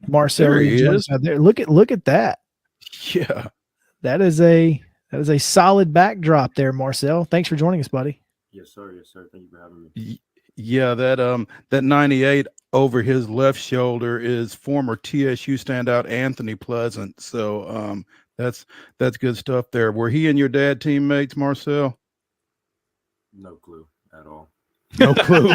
Marcel There Reed he joins is. out there. Look at that. Yeah. That is a solid backdrop there, Marcel. Thanks for joining us, buddy. Yes, sir. Yes, sir. Thank you for having me. Yeah, that 98 over his left shoulder is former TSU standout Anthony Pleasant. So that's that's good stuff there. Were he and your dad teammates, Marcel? No clue at all. No clue.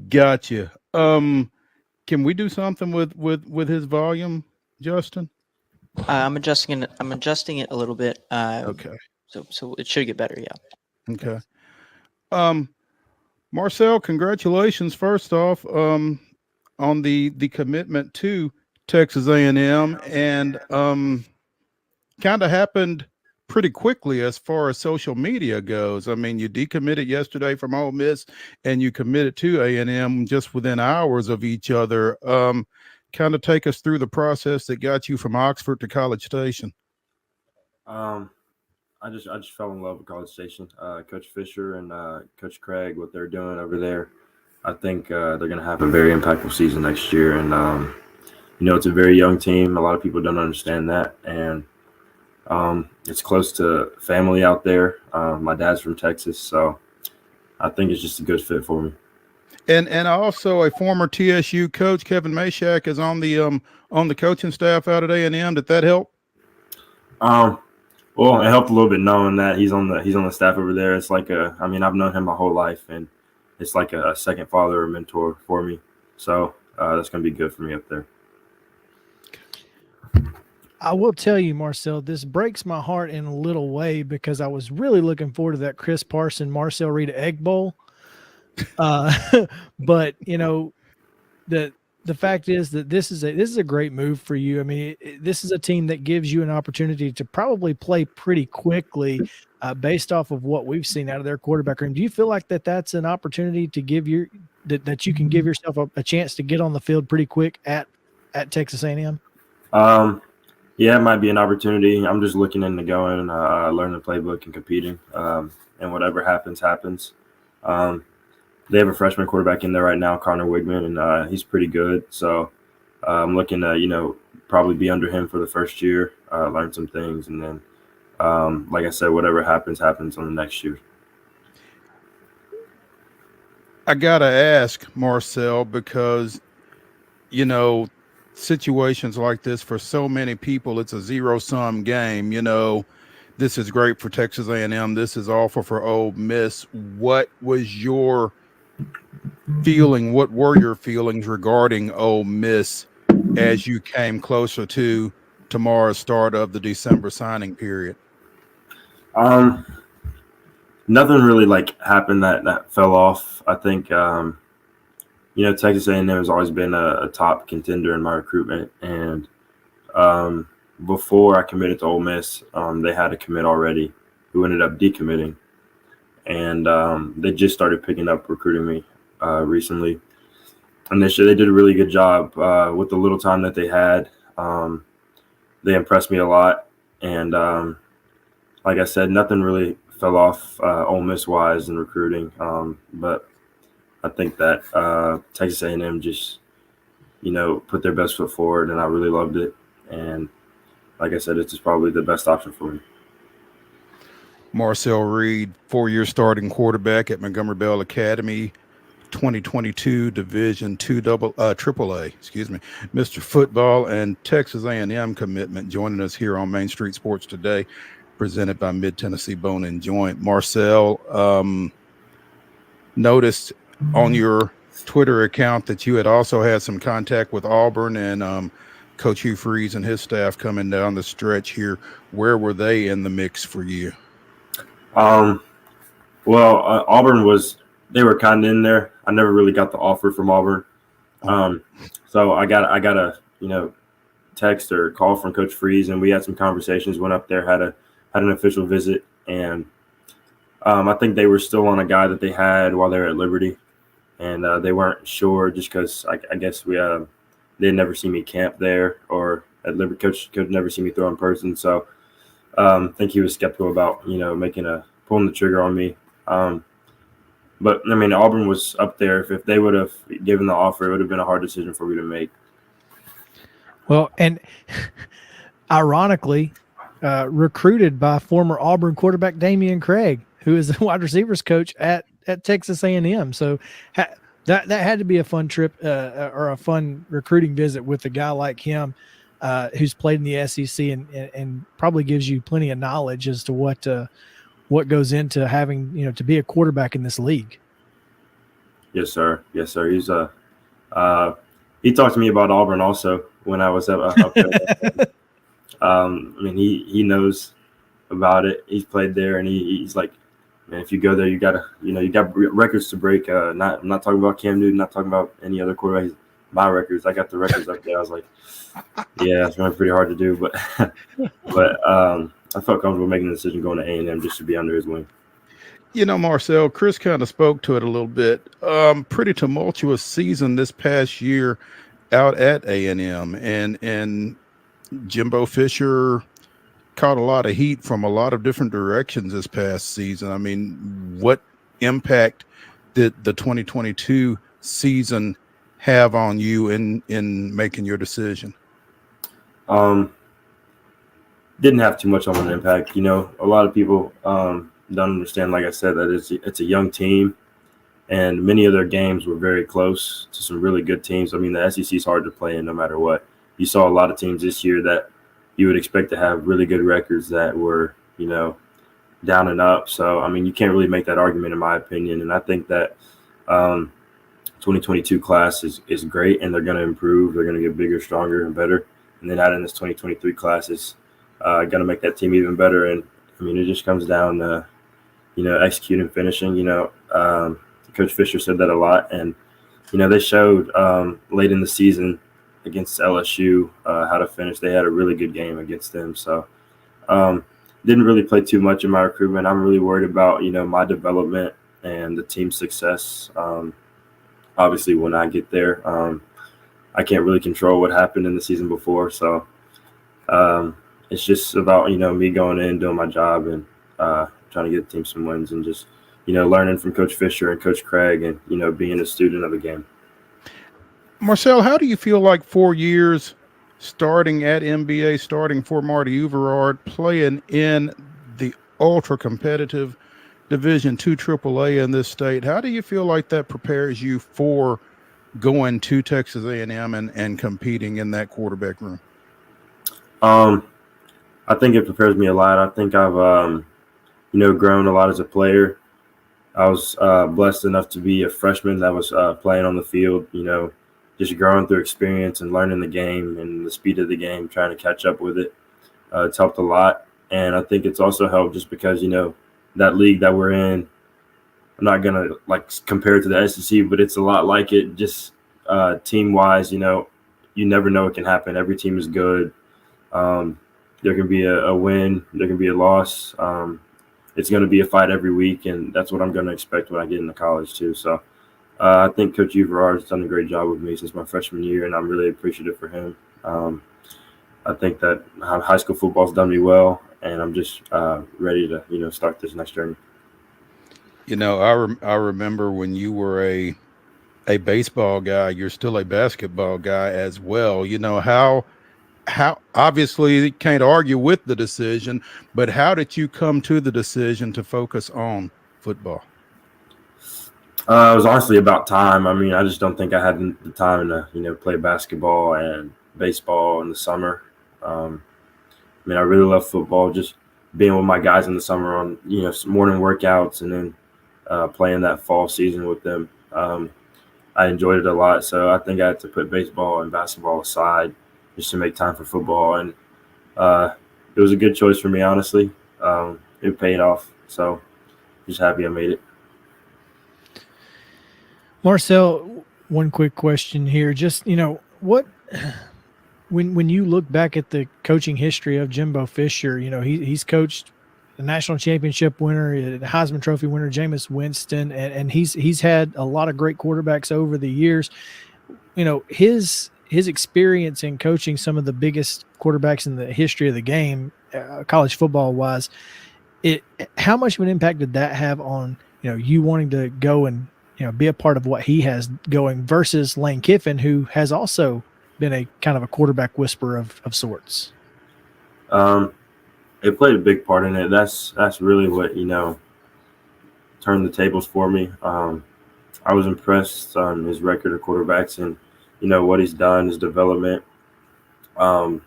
Gotcha. Can we do something with his volume, Justin? I'm adjusting it a little bit. Okay. So it should get better. Yeah. Okay. Um, Marcel, congratulations first off on the commitment to Texas A&M, and kind of happened pretty quickly as far as social media goes. I mean, you decommitted yesterday from Ole Miss, and you committed to A&M just within hours of each other. Kind of take us through the process that got you from Oxford to College Station. I just fell in love with College Station. Coach Fisher and Coach Craig, what they're doing over there, I think they're going to have a very impactful season next year. And it's a very young team. A lot of people don't understand that, and it's close to family out there. My dad's from Texas, so I think it's just a good fit for me. And also a former TSU coach, Kevin Mashak, is on the coaching staff out at A&M. Did that help? Well, it helped a little bit knowing that he's on the staff over there. It's like I've known him my whole life, and it's like a second father or mentor for me. So that's going to be good for me up there. I will tell you, Marcel, this breaks my heart in a little way because I was really looking forward to that Chris Parson, Marcel Reed Egg Bowl. But the fact is that this is a great move for you. I mean, this is a team that gives you an opportunity to probably play pretty quickly, based off of what we've seen out of their quarterback room. Do you feel like that's an opportunity to give that you can give yourself a chance to get on the field pretty quick at Texas A&M? Yeah, it might be an opportunity. I'm just looking into going, learning the playbook and competing, and whatever happens, happens. They have a freshman quarterback in there right now, Connor Wigman, and he's pretty good. So I'm looking to, probably be under him for the first year, learn some things, and then, like I said, whatever happens, happens on the next year. I gotta ask, Marcel, because situations like this for so many people, it's a zero-sum game. This is great for Texas A&M. This is awful for Ole Miss. What was your feeling? What were your feelings regarding Ole Miss as you came closer to tomorrow's start of the December signing period? Nothing really happened that fell off. I think Texas A&M has always been a top contender in my recruitment, and before I committed to Ole Miss, they had a commit already who ended up decommitting, and they just started picking up recruiting me recently, and they did a really good job with the little time that they had. They impressed me a lot, and like I said, nothing really fell off Ole Miss wise in recruiting, but I think that Texas A&M just, put their best foot forward, and I really loved it. And like I said, it's just probably the best option for me. Marcel Reed, 4-year starting quarterback at Montgomery Bell Academy, 2022 Division II AAA, Mr. Football and Texas A&M commitment, joining us here on Main Street Sports Today, presented by Mid-Tennessee Bone and Joint. Marcel, noticed on your Twitter account that you had also had some contact with Auburn and Coach Hugh Freeze and his staff coming down the stretch here. Where were they in the mix for you? Auburn they were kind of in there. I never really got the offer from Auburn. So I got a text or call from Coach Freeze, and we had some conversations, went up there, had an official visit, and I think they were still on a guy that they had while they were at Liberty, and they weren't sure just because I guess they'd never seen me camp there, or at Liberty. Coach could never see me throw in person, so I think he was skeptical about pulling the trigger on me. But Auburn was up there. If they would have given the offer, it would have been a hard decision for me to make. Well, and ironically, recruited by former Auburn quarterback Damian Craig, who is the wide receivers coach at Texas A&M. So that had to be a fun trip or a fun recruiting visit with a guy like him, who's played in the SEC and probably gives you plenty of knowledge as to what goes into having, to be a quarterback in this league. Yes, sir. Yes, sir. He's he talked to me about Auburn also when I was up there. I mean, he knows about it. He's played there, and he's like, man, if you go there, you got records to break. I'm not talking about Cam Newton, not talking about any other quarterback. My records, I got the records up there. I was like, yeah, it's going to be pretty hard to do, but I felt comfortable making the decision going to A&M just to be under his wing. Marcel, Chris kind of spoke to it a little bit. Pretty tumultuous season this past year out at A&M, and Jimbo Fisher caught a lot of heat from a lot of different directions this past season. I mean, what impact did the 2022 season have on you in making your decision? Didn't have too much of an impact. A lot of people don't understand, like I said, that it's a young team, and many of their games were very close to some really good teams. I mean, the SEC is hard to play in no matter what. You saw a lot of teams this year that you would expect to have really good records that were, down and up. So, I mean, you can't really make that argument in my opinion. And I think that 2022 class is great, and they're going to improve. They're going to get bigger, stronger, and better. And then adding this 2023 class is going to make that team even better. And, I mean, it just comes down to, executing, finishing. Coach Fisher said that a lot. And, they showed late in the season against LSU how to finish. They had a really good game against them. So didn't really play too much in my recruitment. I'm really worried about, my development and the team's success. Obviously, when I get there, I can't really control what happened in the season before. So it's just about, me going in, doing my job, and trying to get the team some wins, and just, learning from Coach Fisher and Coach Craig, and, being a student of the game. Marcel, how do you feel like 4 years starting at MBA, starting for Marty Uverard, playing in the ultra competitive Division II AAA in this state? How do you feel like that prepares you for going to Texas A&M and competing in that quarterback room? I think it prepares me a lot. I think I've, grown a lot as a player. I was blessed enough to be a freshman that was playing on the field, just growing through experience and learning the game and the speed of the game, trying to catch up with it. It's helped a lot. And I think it's also helped just because, that league that we're in, I'm not going to compare it to the SEC, but it's a lot like it, just team wise, you never know what can happen. Every team is good. There can be a win, there can be a loss. It's going to be a fight every week, and that's what I'm going to expect when I get into college too. So I think Coach Uverard has done a great job with me since my freshman year, and I'm really appreciative for him. I think that high school football has done me well, and I'm just ready to, start this next journey. I remember when you were a baseball guy, you're still a basketball guy as well. How obviously you can't argue with the decision, but how did you come to the decision to focus on football? It was honestly about time. I mean, I just don't think I had the time to, play basketball and baseball in the summer. I mean, I really love football, just being with my guys in the summer on, some morning workouts, and then playing that fall season with them. I enjoyed it a lot. So I think I had to put baseball and basketball aside just to make time for football. And it was a good choice for me, honestly. It paid off. So just happy I made it. Marcel, one quick question here. Just, what when you look back at the coaching history of Jimbo Fisher, he's coached the national championship winner, the Heisman Trophy winner, Jameis Winston, and he's had a lot of great quarterbacks over the years. His experience in coaching some of the biggest quarterbacks in the history of the game, college football wise, how much of an impact did that have on, you wanting to go and, be a part of what he has going versus Lane Kiffin, who has also been a kind of a quarterback whisperer of sorts? It played a big part in it. That's really what, turned the tables for me. I was impressed on his record of quarterbacks and, what he's done, his development. The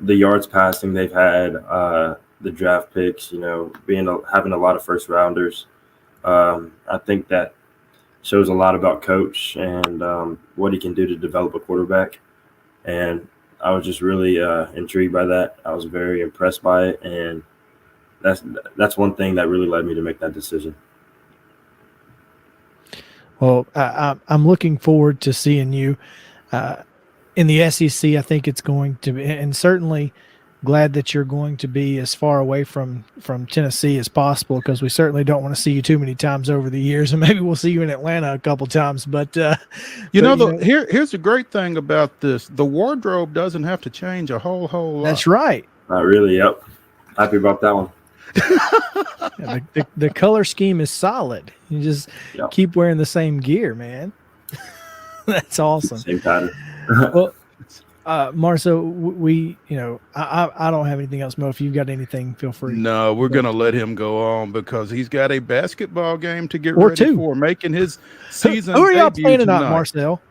yards passing they've had, the draft picks, having a lot of first rounders. I think that shows a lot about coach and what he can do to develop a quarterback. And I was just really intrigued by that. I was very impressed by it. And that's one thing that really led me to make that decision. Well, I'm looking forward to seeing you in the SEC. I think it's going to be, and certainly glad that you're going to be as far away from Tennessee as possible, because we certainly don't want to see you too many times over the years, and maybe we'll see you in Atlanta a couple times. But here's the great thing about this: the wardrobe doesn't have to change a whole lot. That's right. Not really. Yep. Happy about that one. Yeah, the color scheme is solid. You just keep wearing the same gear, man. That's awesome. Same pattern. Well, Marcel, I don't have anything else. Mo, if you've got anything, feel free. No, we're going to let him go on because he's got a basketball game to get ready for, making his season. Who are y'all playing tonight, Marcel?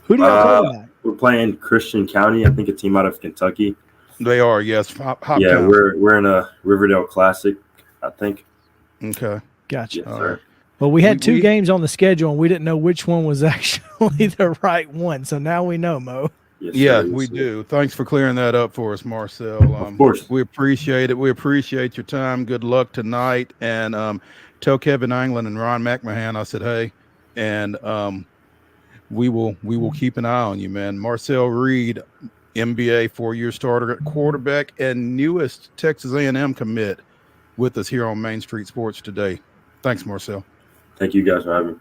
Who do y'all play tonight? We're playing Christian County. I think a team out of Kentucky. They are, yes. We're in a Riverdale Classic, I think. Okay. Gotcha. Yes, sir. Well, we had two games on the schedule, and we didn't know which one was actually the right one. So now we know, Mo. Yes, we do. Thanks for clearing that up for us, Marcel. Of course. We appreciate it. We appreciate your time. Good luck tonight. And tell Kevin Anglin and Ron McMahon I said hey. And we will keep an eye on you, man. Marcel Reed, MBA, 4-year starter at quarterback and newest Texas A&M commit, with us here on Main Street Sports today. Thanks, Marcel. Thank you guys for having me.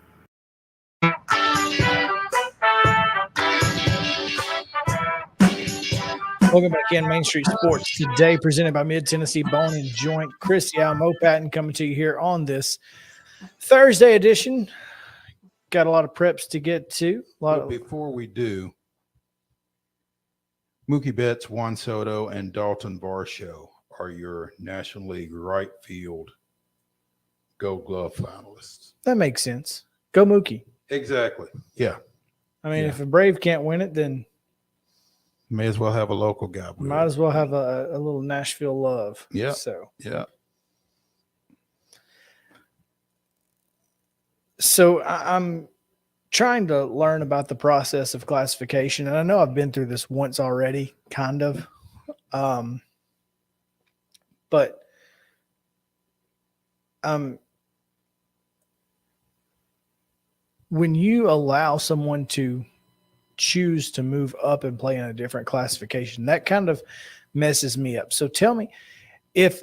Welcome back in Main Street Sports today, presented by Mid-Tennessee Bone and Joint. Chris Yao, Mo Patton coming to you here on this Thursday edition. Got a lot of preps to get to. Before we do, Mookie Betts, Juan Soto, and Dalton Varsho are your National League right field Gold Glove finalists. That makes sense. Go Mookie. Exactly. Yeah. I mean, if a Brave can't win it, then may as well have a local guy. Might as well have a little Nashville love. Yeah. So I'm trying to learn about the process of classification, and I know I've been through this once already, kind of. But when you allow someone to choose to move up and play in a different classification, that kind of messes me up. So tell me, if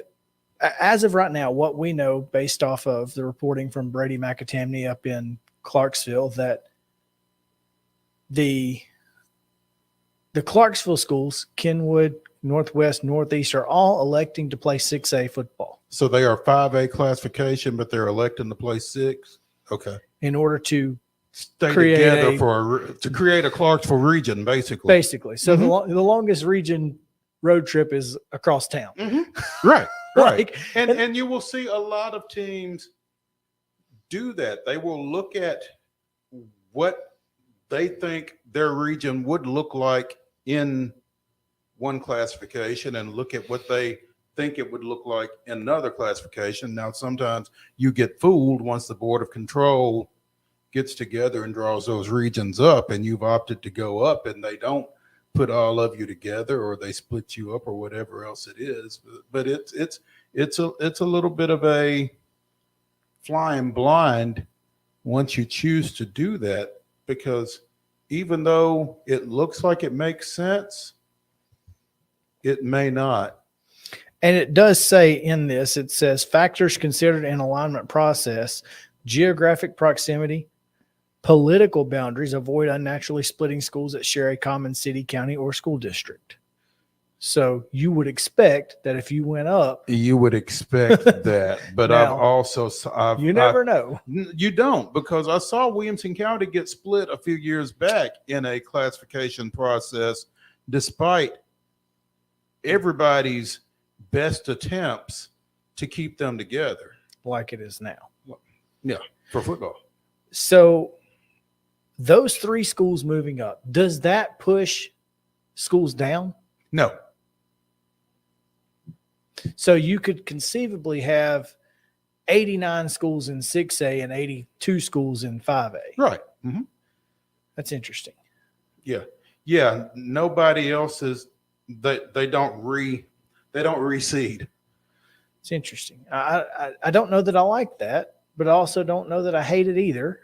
as of right now, what we know based off of the reporting from Brady McAtamney up in Clarksville, that the Clarksville schools, Kenwood, Northwest, Northeast, are all electing to play 6A football. So they are 5A classification, but they're electing to play 6. Okay. In order to stay together to create a Clarksville region, basically. So the longest region road trip is across town. Mm-hmm. Right. And you will see a lot of teams do that. They will look at what they think their region would look like in one classification and look at what they think it would look like in another classification. Now, sometimes you get fooled once the Board of Control gets together and draws those regions up, and you've opted to go up, and they don't put all of you together, or they split you up, or whatever else it is. But it's a little bit of a flying blind once you choose to do that, because even though it looks like it makes sense, it may not. And it does say in this, it says factors considered in alignment process: geographic proximity, political boundaries, avoid unnaturally splitting schools that share a common city, county, or school district. So you would expect that if you went up, You would expect that, but Now, you never know. You don't, because I saw Williamson County get split a few years back in a classification process, despite everybody's best attempts to keep them together. Like it is now. Yeah, for football. So those 3 schools moving up, does that push schools down? No. So you could conceivably have 89 schools in 6A and 82 schools in 5A. Right. Mm-hmm. That's interesting. Yeah. Yeah. Nobody else is, they don't reseed. It's interesting. I don't know that I like that, but I also don't know that I hate it either.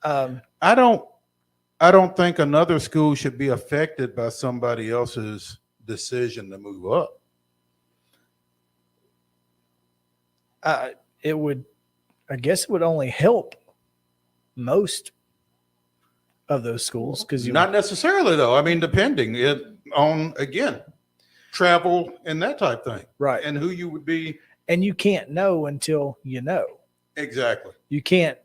I don't think another school should be affected by somebody else's decision to move up. It would, I guess it would only help most of those schools because Not necessarily though. I mean, depending on, again, travel and that type thing. Right. And who you would be. And you can't know until you know. Exactly. You can't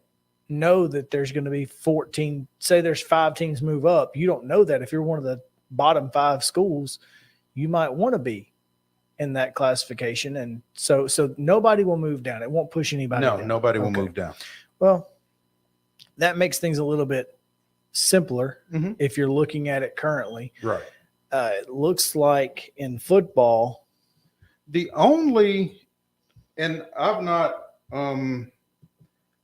know that there's going to be 14, say there's 5 teams move up. You don't know that. If you're one of the bottom 5 schools, you might want to be in that classification. And so nobody will move down. It won't push anybody down. No, nobody will move down. Well, that makes things a little bit simpler if you're looking at it currently. Right. It looks like in football, the only, and I've not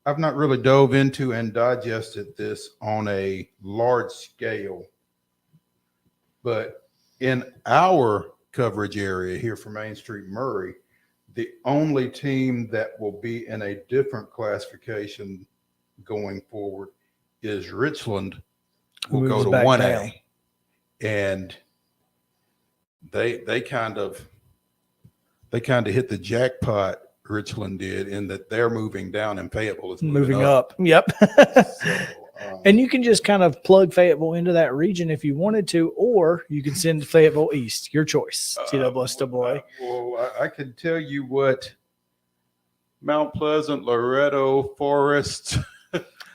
really dove into and digested this on a large scale, but in our coverage area here for Main Street Murray, the only team that will be in a different classification going forward is Richland. Will go to 1A down. And they kind of hit the jackpot. Richland did, in that they're moving down and Fayetteville is moving up. Yep. So, and you can just kind of plug Fayetteville into that region if you wanted to, or you can send Fayetteville East. Your choice. TSSAA. Well, I can tell you what Mount Pleasant, Loretto, Forest.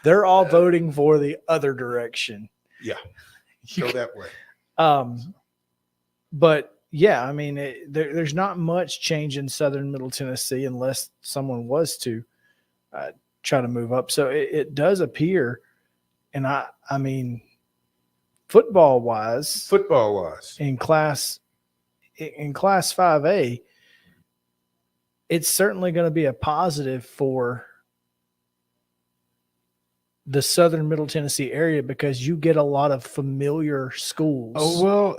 They're all voting for the other direction. Yeah. Go that way. But yeah, I mean, there's not much change in Southern Middle Tennessee unless someone was to try to move up. So it does appear, and I mean, football wise, in class 5A, it's certainly going to be a positive for the Southern Middle Tennessee area because you get a lot of familiar schools. Oh, well,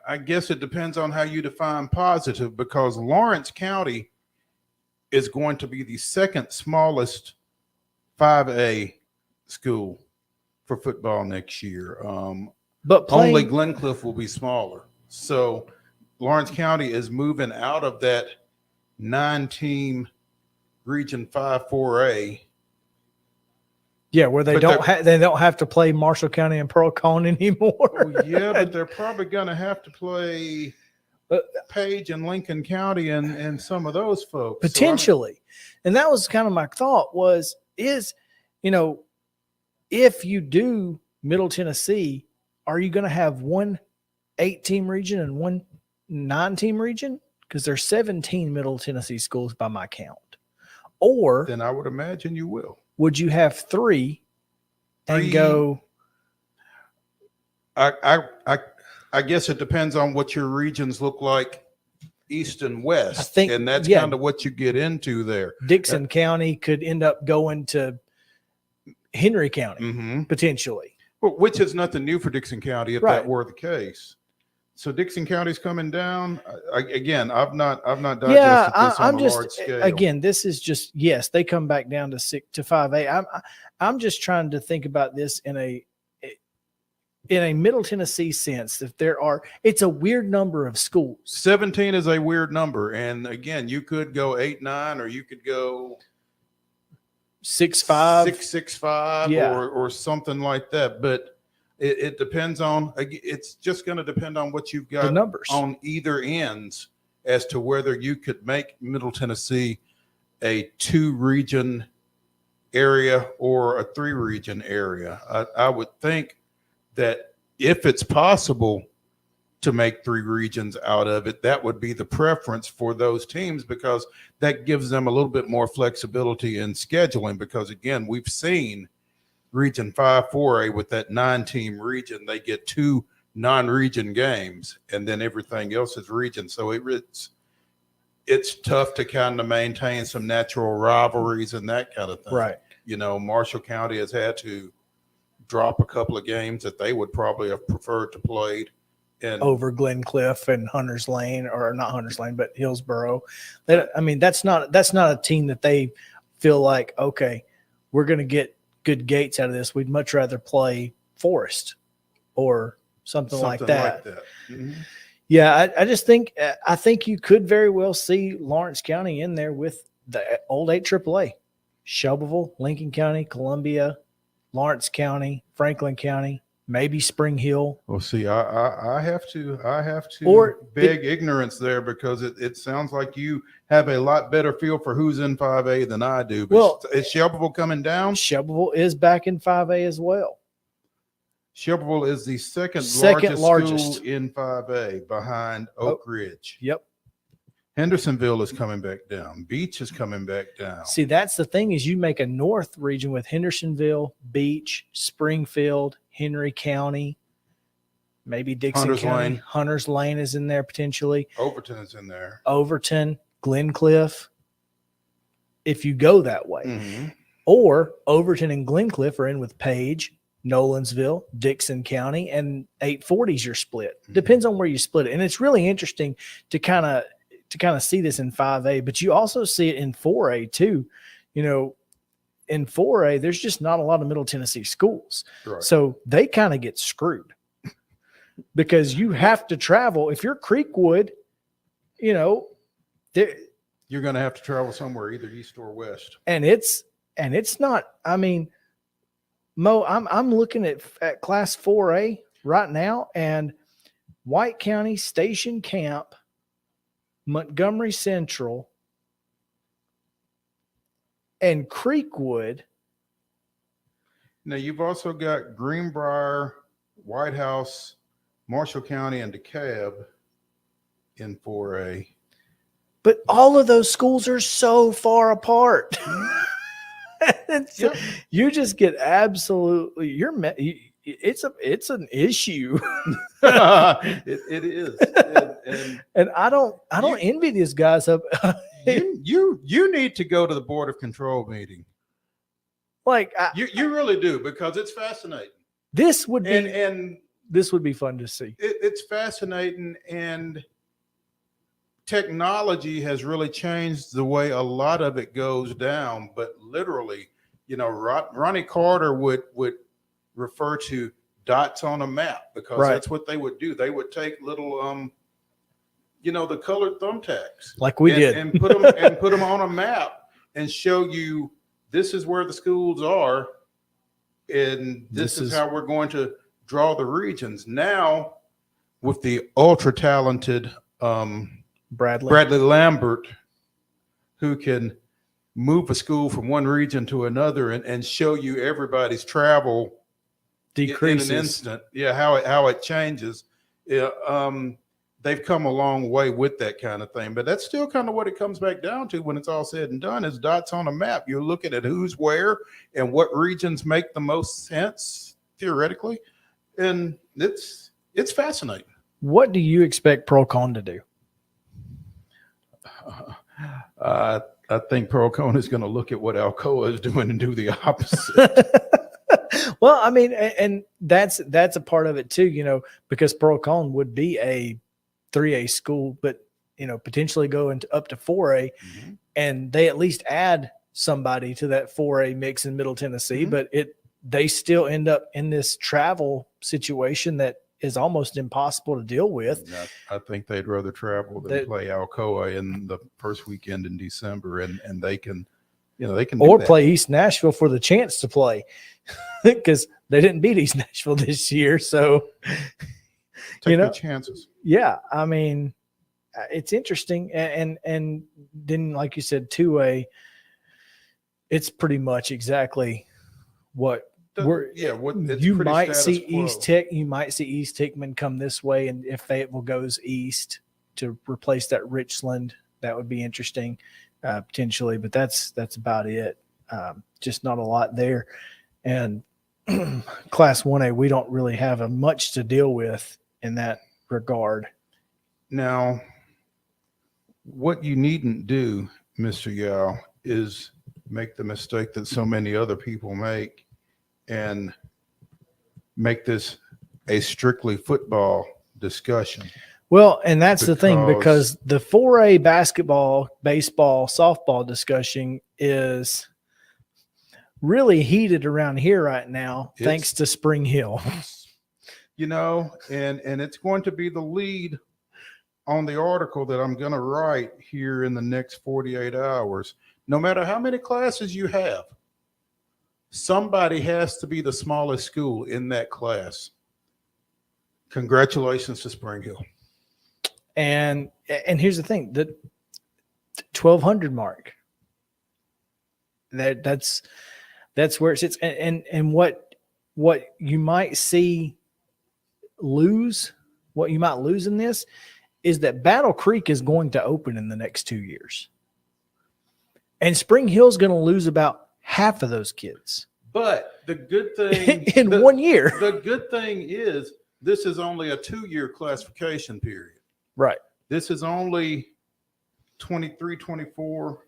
I guess it depends on how you define positive, because Lawrence County is going to be the second smallest 5A school for football next year. But only Glencliff will be smaller. So Lawrence County is moving out of that 9-team Region 5 4A. Yeah, where they don't have to play Marshall County and Pearl Cohn anymore. Oh, yeah, but they're probably going to have to play Page and Lincoln County and some of those folks. Potentially. And that was kind of my thought if you do Middle Tennessee, are you going to have one 8-team region and one 9-team region? Because there's 17 Middle Tennessee schools by my count. Or then I would imagine you will. Would you have 3 and go? I guess it depends on what your regions look like, east and west. And that's kind of what you get into there. Dixon County could end up going to Henry County potentially. Well, which is nothing new for Dixon County if that were the case. So Dixon County's coming down. Again, I've not digested this on a large scale. Again, this is just, yes, they come back down to 5A. I'm just trying to think about this in a Middle Tennessee sense. If it's a weird number of schools. 17 is a weird number, and again, you could go 8-9, or you could go 6-5, 6-6-5, or something like that. But It depends on. It's just going to depend on what you've got The numbers on either ends as to whether you could make Middle Tennessee a 2-region area or a 3-region area. I would think that if it's possible to make 3 regions out of it, that would be the preference for those teams, because that gives them a little bit more flexibility in scheduling. Because again, we've seen Region 5 4A with that 9-team region, they get 2 non-region games, and then everything else is region. So it's tough to kind of maintain some natural rivalries and that kind of thing. right. Marshall County has had to drop a couple of games that they would probably have preferred to play over Glencliff and Hunters Lane, or not Hunters Lane, but Hillsboro. That's not a team that they feel like, okay, we're going to get good gates out of this. We'd much rather play Forest or something like that. Mm-hmm. Yeah, I think you could very well see Lawrence County in there with the old 8 AAA. Shelbyville, Lincoln County, Columbia, Lawrence County, Franklin County, maybe Spring Hill. Well, see, I have to Or beg ignorance there, because it sounds like you have a lot better feel for who's in 5A than I do. But Well, is Shelbyville coming down? Shelbyville is back in 5A as well. Shelbyville is the second largest school in 5A behind Oak Ridge. Yep. Hendersonville is coming back down. Beach is coming back down. See, that's the thing, is you make a north region with Hendersonville, Beach, Springfield, Henry County, maybe Dixon Hunters County. Lane. Hunters Lane is in there potentially. Overton is in there. Overton, Glencliff, if you go that way. Mm-hmm. Or Overton and Glencliff are in with Page, Nolensville, Dixon County, and 840s you're split. Mm-hmm. Depends on where you split it. And it's really interesting to kind of see this in 5A, but you also see it in 4A too. In 4A, there's just not a lot of Middle Tennessee schools. Right. So they kind of get screwed because you have to travel. If you're Creekwood, you're going to have to travel somewhere, either east or west. And it's not, Mo, I'm looking at class 4A right now, and White County, Station Camp, Montgomery Central, and Creekwood. Now, you've also got Greenbrier, White House, Marshall County, and DeKalb in 4A. But all of those schools are so far apart. You just get absolutely, it's an issue. It is. And I don't envy these guys up. You need to go to the Board of Control meeting. Like you really do, because it's fascinating. This would be and this would be fun to see. It's fascinating, and technology has really changed the way a lot of it goes down. But literally, Ronnie Carter would refer to dots on a map, because that's what they would do. They would take little the colored thumbtacks, like we did, and put them on a map and show you, this is where the schools are, and this is how we're going to draw the regions. Now, with the ultra talented Bradley Lambert, who can move a school from one region to another and show you everybody's travel decreases in an instant. Yeah, how it changes. Yeah, they've come a long way with that kind of thing, but that's still kind of what it comes back down to when it's all said and done, is dots on a map. You're looking at who's where and what regions make the most sense theoretically, and it's fascinating. What do you expect Procon to do? I think Procon is going to look at what Alcoa is doing and do the opposite. Well, and that's a part of it too, because Procon would be a 3A school, but potentially go up to 4A, Mm-hmm. and they at least add somebody to that 4A mix in Middle Tennessee, Mm-hmm. but they still end up in this travel situation that is almost impossible to deal with. I think they'd rather travel than play Alcoa in the first weekend in December, and they can They can do or that. play East Nashville for the chance to play because they didn't beat East Nashville this year. So, Take your chances. Yeah, I mean, it's interesting, and then like you said, 2A, it's pretty much exactly what you might see East Tech. You might see East Hickman come this way, and if Fayetteville goes east to replace that Richland, that would be interesting potentially. But that's about it. Just not a lot there, and Class 1A, we don't really have much to deal with in that regard. Now, what you needn't do, Mr. Yao, is make the mistake that so many other people make and make this a strictly football discussion. Well, and that's the thing, because the 4A basketball, baseball, softball discussion is really heated around here right now, thanks to Spring Hill. And it's going to be the lead on the article that I'm going to write here in the next 48 hours. No matter how many classes you have, somebody has to be the smallest school in that class. Congratulations to Spring Hill. And here's the thing, the 1,200 mark. That's where it sits. And what you might see what you might lose in this is that Battle Creek is going to open in the next 2 years. And Spring Hill's going to lose about half of those kids. But the good thing in 1 year. The good thing is this is only a 2-year classification period. Right. This is only 23-24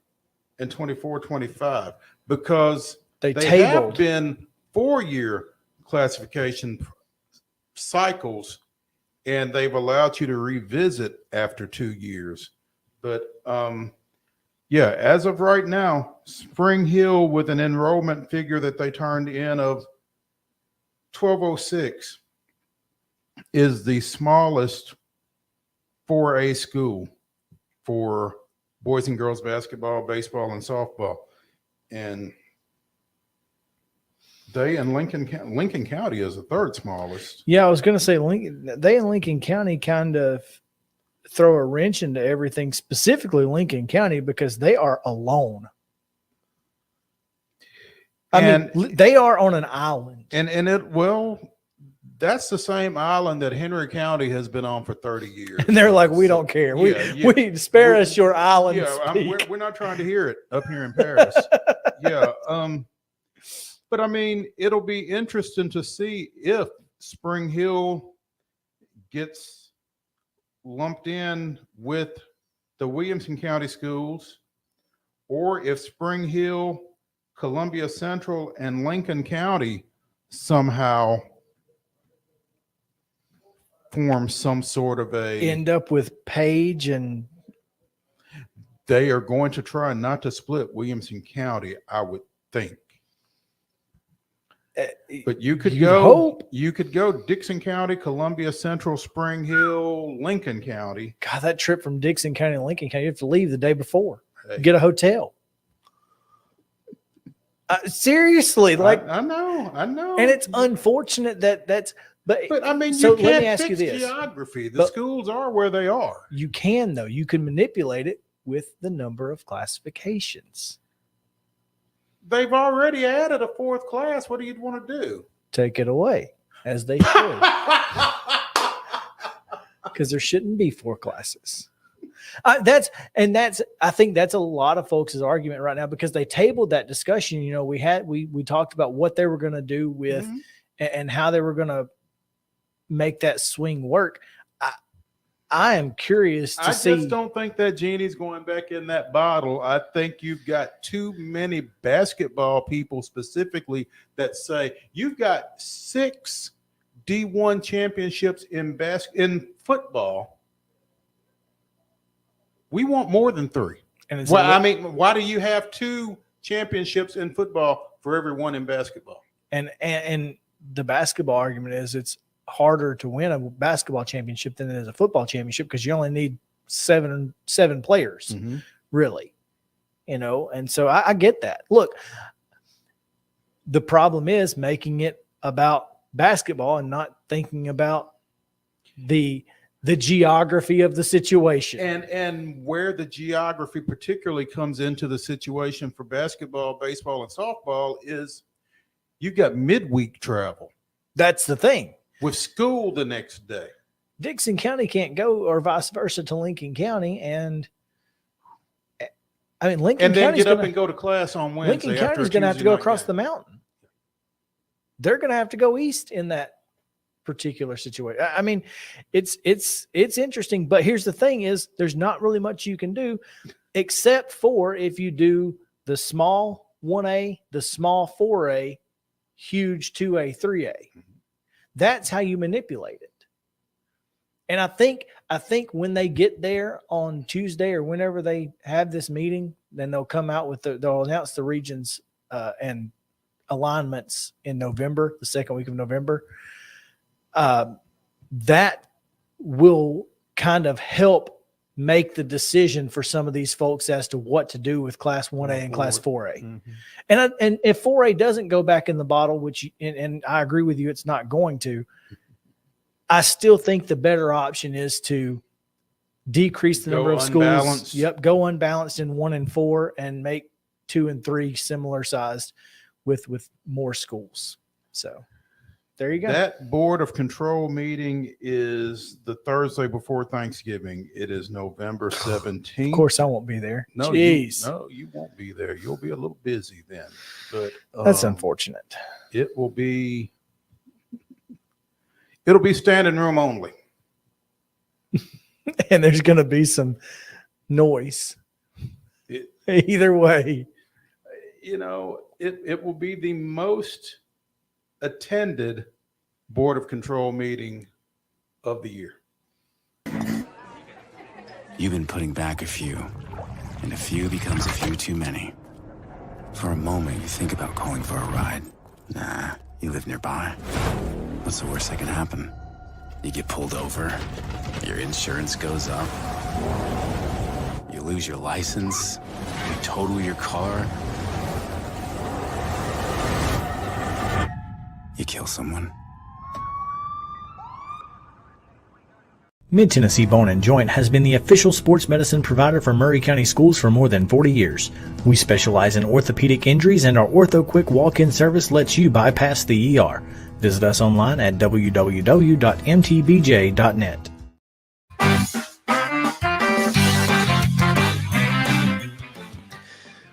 and 24-25 because they have been 4-year classification cycles, and they've allowed you to revisit after 2 years. But as of right now, Spring Hill, with an enrollment figure that they turned in of 1,206, is the smallest 4A school for boys and girls basketball, baseball, and softball. And they and Lincoln County is the third smallest. Yeah, I was going to say they and Lincoln County kind of throw a wrench into everything, specifically Lincoln County, because they are alone. I mean, they are on an island. That's the same island that Henry County has been on for 30 years. And they're like, we don't care. We spare us your island. Yeah, we're not trying to hear it up here in Paris. But I mean, it'll be interesting to see if Spring Hill gets lumped in with the Williamson County schools, or if Spring Hill, Columbia Central, and Lincoln County somehow form some sort of end up with Page, and they are going to try not to split Williamson County, I would think. But you could go Dixon County, Columbia Central, Spring Hill, Lincoln County. God, that trip from Dixon County to Lincoln County, you have to leave the day before. Get a hotel. Seriously, I know. And it's unfortunate that's. But I mean, so you let can't me ask fix you this. geography. The schools are where they are. You can, though. You can manipulate it with the number of classifications. They've already added a 4th class. What do you want to do? Take it away, as they should. Because there shouldn't be 4 classes. I think that's a lot of folks' argument right now, because they tabled that discussion. We talked about what they were going to do with and how they were going to make that swing work. I am curious to see. I just don't think that genie's going back in that bottle. I think you've got too many basketball people specifically that say you've got 6 D1 championships in football. We want more than 3. And why do you have 2 championships in football for every one in basketball? And the basketball argument is it's harder to win a basketball championship than it is a football championship, because you only need seven players, really. and so I get that. Look, the problem is making it about basketball and not thinking about the geography of the situation. And where the geography particularly comes into the situation for basketball, baseball, and softball is you got midweek travel. That's the thing. With school the next day. Dixon County can't go, or vice versa, to Lincoln County, and I mean Lincoln and then County's get up and go to class on Wednesday. Lincoln County's going to have to go across the mountain. They're going to have to go east in that particular situation. I mean, it's interesting, but here's the thing: is there's not really much you can do, except for if you do the small 1A, the small 4A, huge 2A, 3A. That's how you manipulate it. And I think when they get there on Tuesday or whenever they have this meeting, then they'll come out with they'll announce the regions and alignments in November, the second week of November. That will kind of help make the decision for some of these folks as to what to do with Class 1A and Class 4A. Mm-hmm. And if 4A doesn't go back in the bottle, which and I agree with you, it's not going to, I still think the better option is to decrease the number of schools. Yep, go unbalanced in 1 and 4 and make 2 and 3 similar sized with more schools. So there you go. That board of control meeting is the Thursday before Thanksgiving. It is November 17th. Of course, I won't be there. No, Jeez. you won't be there. You'll be a little busy then. But that's unfortunate. It'll be standing room only. And there's going to be some noise. Either way. It will be the most attended board of control meeting of the year. You've been putting back a few, and a few becomes a few too many. For a moment, you think about calling for a ride. Nah, you live nearby. What's the worst that can happen? You get pulled over, your insurance goes up, you lose your license, you total your car, you kill someone. Mid-Tennessee Bone & Joint has been the official sports medicine provider for Maury County Schools for more than 40 years. We specialize in orthopedic injuries, and our Ortho Quick walk-in service lets you bypass the ER. Visit us online at www.mtbj.net.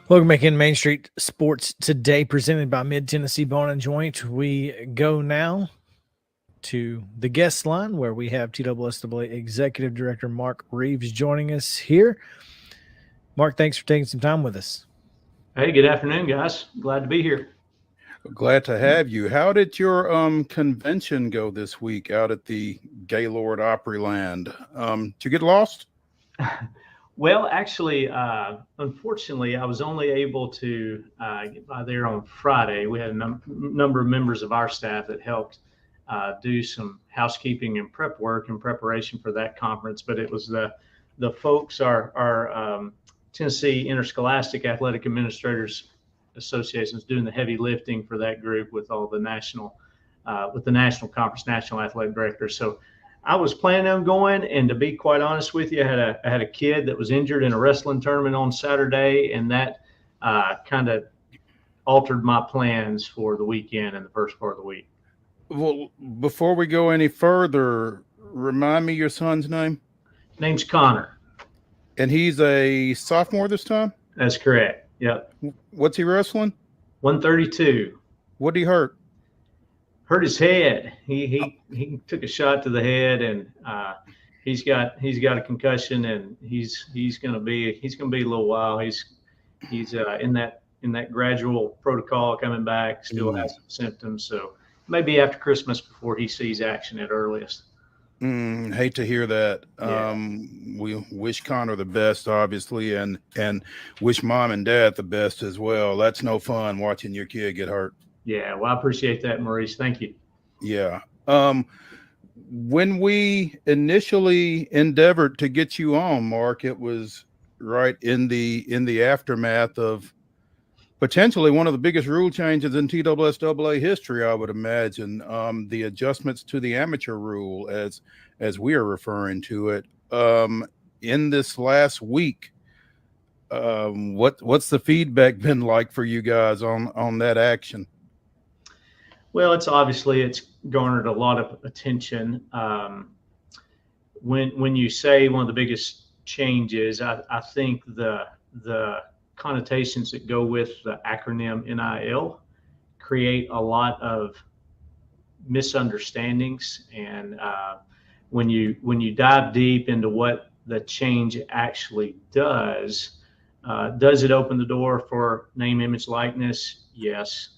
Welcome back in Main Street Sports Today, presented by Mid-Tennessee Bone & Joint. We go now to the guest line where we have TSSAA Executive Director Mark Reeves joining us here. Mark, thanks for taking some time with us. Hey, good afternoon, guys. Glad to be here. Glad to have you. How did your convention go this week out at the Gaylord Opryland? Did you get lost? Well, actually, unfortunately, I was only able to get by there on Friday. We had a number of members of our staff that helped do some housekeeping and prep work in preparation for that conference. But it was the folks, our Tennessee Interscholastic Athletic Administrators Association is doing the heavy lifting for that group with all the national conference, national athletic directors. So I was planning on going, and to be quite honest with you, I had a kid that was injured in a wrestling tournament on Saturday, and that kind of altered my plans for the weekend and the first part of the week. Well, before we go any further, remind me your son's name. His name's Connor. And he's a sophomore this time? That's correct. Yep. What's he wrestling? 132. What did he hurt? Hurt his head. He took a shot to the head, and he's got a concussion, and he's gonna be a little while. He's in that gradual protocol coming back. Still has some symptoms, so maybe after Christmas before he sees action at earliest. Hate to hear that. Yeah. We wish Connor the best, obviously, and wish mom and dad the best as well. That's no fun watching your kid get hurt. Yeah, well, I appreciate that, Maurice. Thank you. Yeah. When we initially endeavored to get you on, Mark, it was right in the aftermath of potentially one of the biggest rule changes in TSSAA history, I would imagine. The adjustments to the amateur rule, as we are referring to it, in this last week. What's the feedback been like for you guys on that action? Well, it's garnered a lot of attention. When you say one of the biggest changes, I think the connotations that go with the acronym NIL create a lot of misunderstandings. And when you dive deep into what the change actually does it open the door for name, image, likeness? Yes.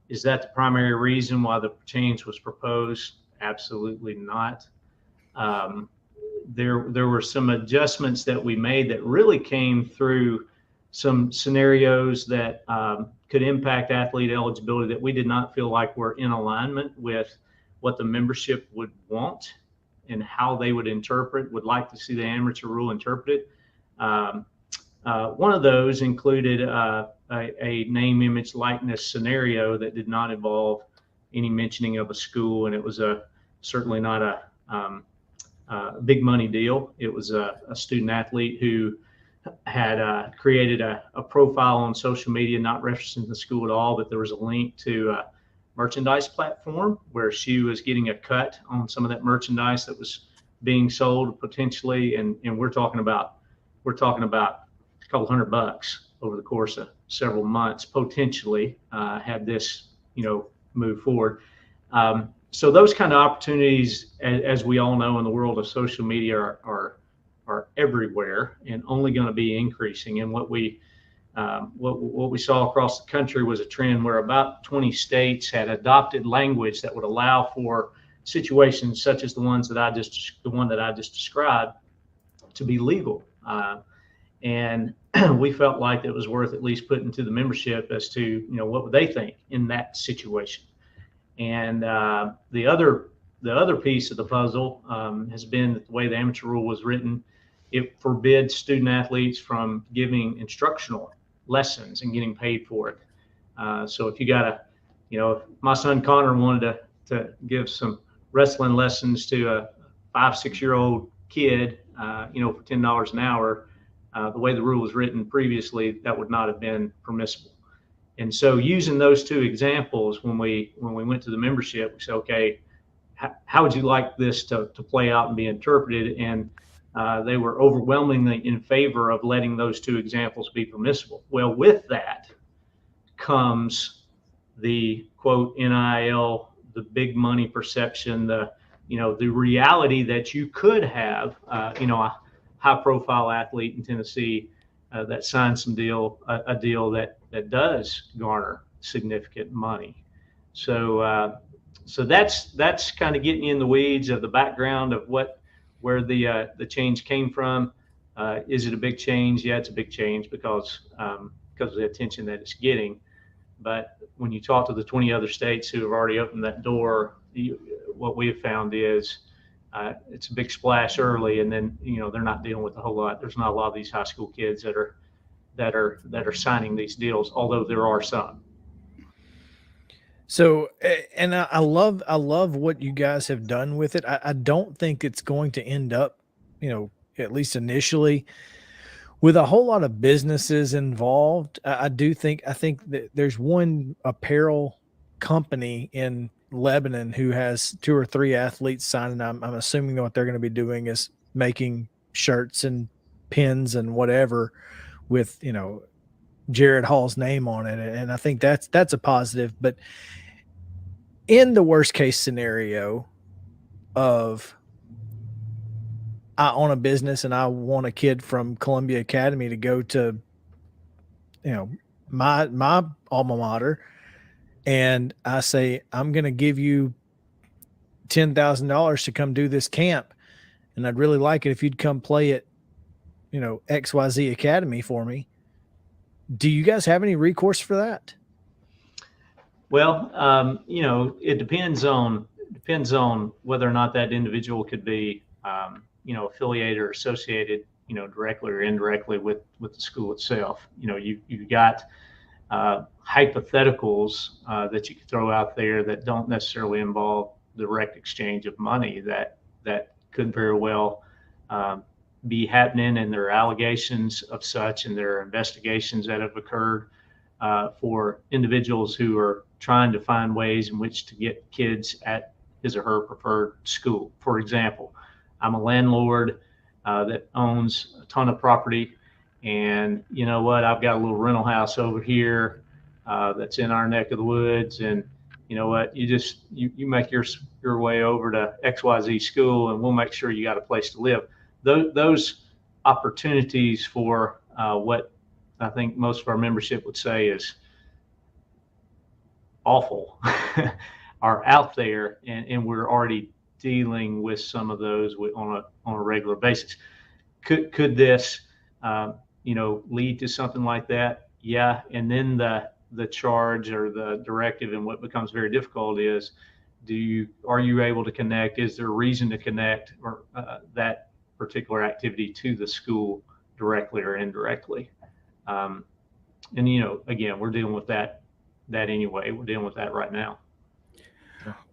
Is that the primary reason why the change was proposed? Absolutely not. There were some adjustments that we made that really came through some scenarios that could impact athlete eligibility that we did not feel like were in alignment with what the membership would want and how they would like to see the amateur rule interpreted. One of those included a name, image, likeness scenario that did not involve any mentioning of a school, and it was certainly not a big money deal. It was a student athlete who had created a profile on social media, not referencing the school at all, but there was a link to a merchandise platform where she was getting a cut on some of that merchandise that was being sold potentially, and we're talking about a couple $100 over the course of several months potentially had this move forward. So those kind of opportunities, as we all know, in the world of social media are everywhere and only going to be increasing. And what we saw across the country was a trend where about 20 states had adopted language that would allow for situations such as the one that I just described to be legal. And we felt like it was worth at least putting to the membership as to what would they think in that situation. And the other piece of the puzzle has been that the way the amateur rule was written, it forbids student athletes from giving instructional lessons and getting paid for it. So if you got if my son Connor wanted to give some wrestling lessons to a 5-6-year-old kid, for $10 an hour, the way the rule was written previously, that would not have been permissible. And so using those two examples, when we went to the membership, we said, okay, how would you like this to play out and be interpreted? And they were overwhelmingly in favor of letting those two examples be permissible. Well, with that comes the quote NIL, the big money perception, the reality that you could have, a high-profile athlete in Tennessee that signs a deal that does garner significant money. So that's kind of getting you in the weeds of the background of where the change came from. Is it a big change? Yeah, it's a big change because of the attention that it's getting. But when you talk to the 20 other states who have already opened that door, what we have found is it's a big splash early, and then they're not dealing with a whole lot. There's not a lot of these high school kids that are signing these deals, although there are some. So, and I love what you guys have done with it. I don't think it's going to end up, at least initially, with a whole lot of businesses involved. I think that there's one apparel company in Lebanon who has 2 or 3 athletes signing. I'm assuming what they're going to be doing is making shirts and pins and whatever with, Jared Hall's name on it. And I think that's a positive. But in the worst case scenario of I own a business and I want a kid from Columbia Academy to go to, my alma mater, and I say, I'm going to give you $10,000 to come do this camp, and I'd really like it if you'd come play at, XYZ Academy for me. Do you guys have any recourse for that? Well, it depends on whether or not that individual could be, affiliated or associated directly or indirectly with the school itself. You've got hypotheticals that you can throw out there that don't necessarily involve direct exchange of money that could very well be happening, and there are allegations of such, and there are investigations that have occurred for individuals who are trying to find ways in which to get kids at his or her preferred school. For example, I'm a landlord that owns a ton of property, and you know what, I've got a little rental house over here that's in our neck of the woods, and you know what, you make your way over to XYZ school, and we'll make sure you got a place to live. Those opportunities for what I think most of our membership would say is awful are out there, and we're already dealing with some of those on a regular basis. Could this lead to something like that? Yeah. And then the charge or the directive, and what becomes very difficult is, are you able to connect? Is there a reason to connect or that particular activity to the school directly or indirectly? And again, we're dealing with that anyway. We're dealing with that right now.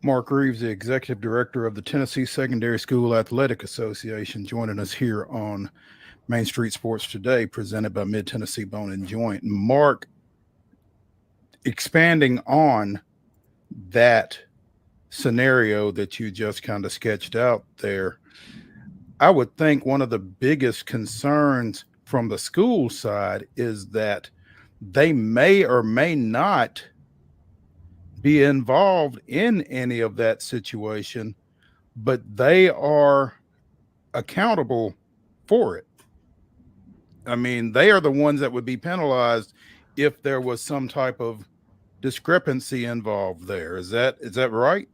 Mark Reeves, the executive director of the Tennessee Secondary School Athletic Association, joining us here on Main Street Sports Today, presented by Mid Tennessee Bone and Joint. Mark, expanding on that scenario that you just kind of sketched out there, I would think one of the biggest concerns from the school side is that they may or may not be involved in any of that situation, but they are accountable for it. I mean, they are the ones that would be penalized if there was some type of discrepancy involved there. Is that right?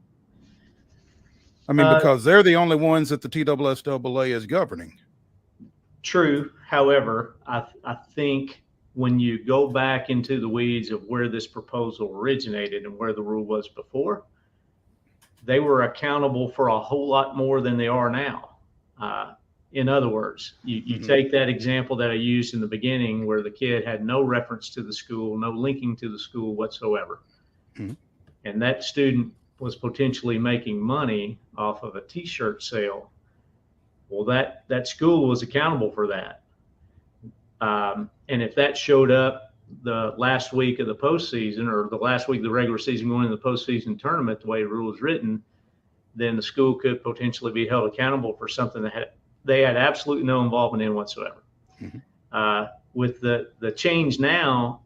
I mean, because they're the only ones that the TSSAA is governing. True. However, I think when you go back into the weeds of where this proposal originated and where the rule was before, they were accountable for a whole lot more than they are now. In other words, you take that example that I used in the beginning where the kid had no reference to the school, no linking to the school whatsoever. Mm-hmm. And that student was potentially making money off of a t-shirt sale. Well, that school was accountable for that. And if that showed up the last week of the postseason, or the last week of the regular season going into the postseason tournament, the way the rule is written, then the school could potentially be held accountable for something that they had absolutely no involvement in whatsoever. Mm-hmm. With the change now,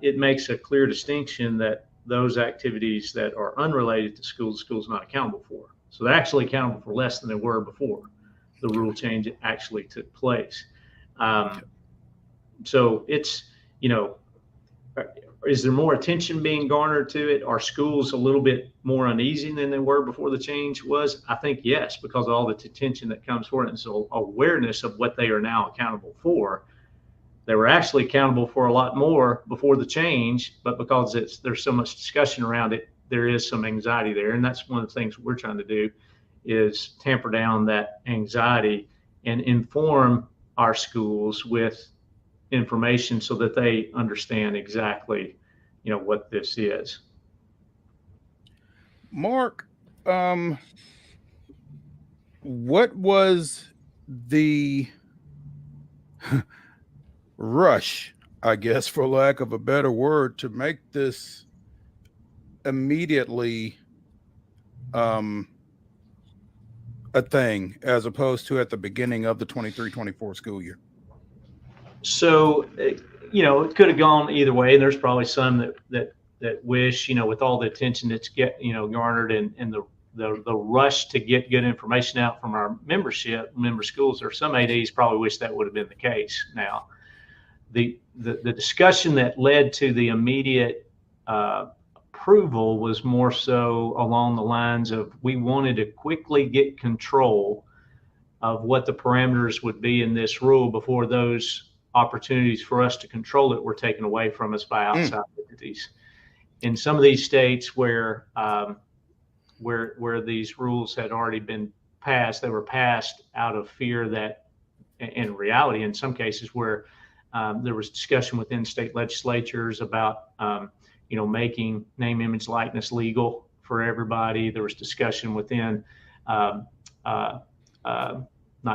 it makes a clear distinction that those activities that are unrelated to school, the school's not accountable for. So they're actually accountable for less than they were before the rule change actually took place. So it's, is there more attention being garnered to it? Are schools a little bit more uneasy than they were before the change was? I think yes, because of all the attention that comes for it. And so awareness of what they are now accountable for. They were actually accountable for a lot more before the change, but because there's so much discussion around it, there is some anxiety there. And that's one of the things we're trying to do, is tamper down that anxiety and inform our schools with information so that they understand exactly, what this is. Mark, what was the rush, I guess, for lack of a better word, to make this immediately a thing, as opposed to at the beginning of the 23-24 school year? So, it could have gone either way. There's probably some that wish, with all the attention that's garnered and the rush to get good information out from our member schools, or some ADs probably wish that would have been the case. Now, the discussion that led to the immediate approval was more so along the lines of, we wanted to quickly get control of what the parameters would be in this rule before those opportunities for us to control it were taken away from us by outside entities. In some of these states where these rules had already been passed, they were passed out of fear that in reality, in some cases where there was discussion within state legislatures about, making name, image, likeness legal for everybody. There was discussion within not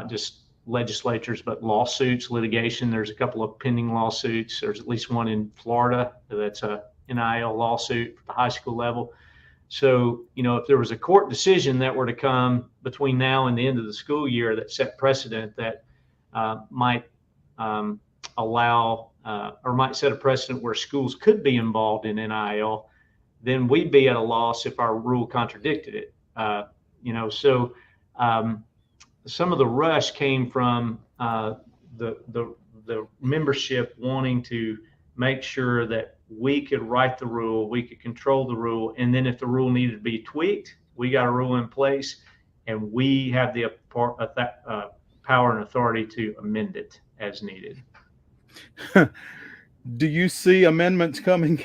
just legislatures, but lawsuits, litigation. There's a couple of pending lawsuits. There's at least one in Florida that's a NIL lawsuit at the high school level. So, if there was a court decision that were to come between now and the end of the school year that set precedent that might allow or might set a precedent where schools could be involved in NIL, then we'd be at a loss if our rule contradicted it. So some of the rush came from the membership wanting to make sure that we could write the rule, we could control the rule, and then if the rule needed to be tweaked, we got a rule in place, and we have the power and authority to amend it as needed. Do you see amendments coming?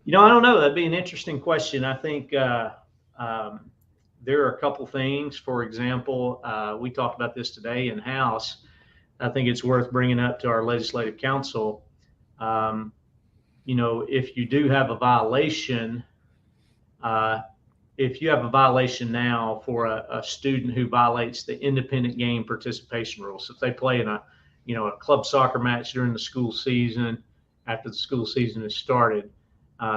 I don't know. That'd be an interesting question. I think there are a couple things. For example, we talked about this today in House. I think it's worth bringing up to our legislative council. If you do have a violation, if you have a violation now for a student who violates the independent game participation rules, if they play in a club soccer match during the school season, after the school season has started,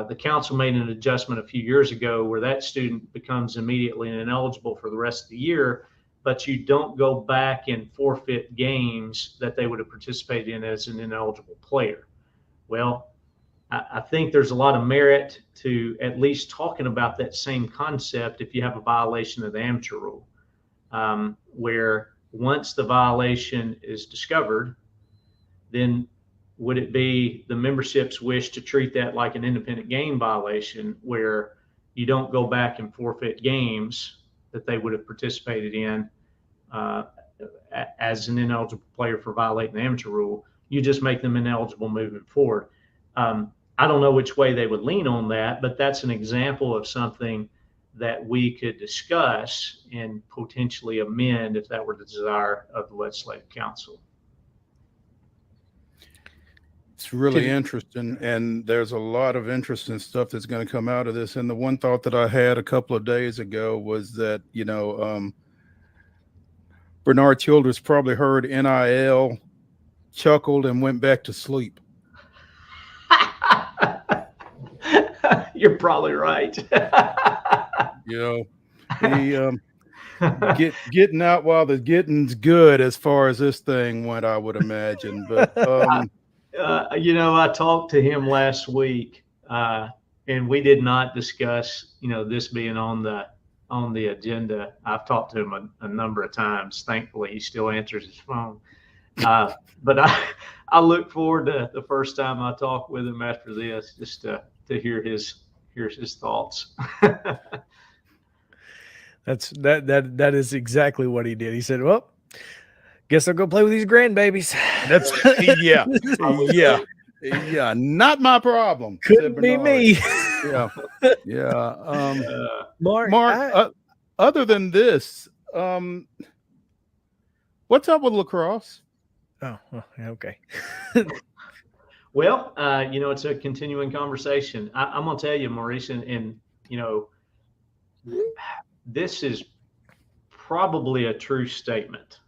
the council made an adjustment a few years ago where that student becomes immediately ineligible for the rest of the year, but you don't go back and forfeit games that they would have participated in as an ineligible player. Well, I think there's a lot of merit to at least talking about that same concept if you have a violation of the amateur rule, where once the violation is discovered, then would it be the membership's wish to treat that like an independent game violation where you don't go back and forfeit games that they would have participated in as an ineligible player for violating the amateur rule? You just make them ineligible moving forward. I don't know which way they would lean on that, but that's an example of something that we could discuss and potentially amend if that were the desire of the legislative council. It's really interesting, and there's a lot of interesting stuff that's going to come out of this. And the one thought that I had a couple of days ago was that, Bernard Childers probably heard NIL, chuckled, and went back to sleep. You're probably right. He getting out while the getting's good as far as this thing went, I would imagine. But I talked to him last week, and we did not discuss, this being on the agenda. I've talked to him a number of times. Thankfully, he still answers his phone. But I look forward to the first time I talk with him after this, just to hear his thoughts. That is exactly what he did. He said, "Well, guess I'll go play with these grandbabies." That's yeah. Not my problem. Couldn't be me. Yeah. Mark, other than this, what's up with lacrosse? Oh, okay. Well, it's a continuing conversation. I'm going to tell you, Maurice, and this is probably a true statement.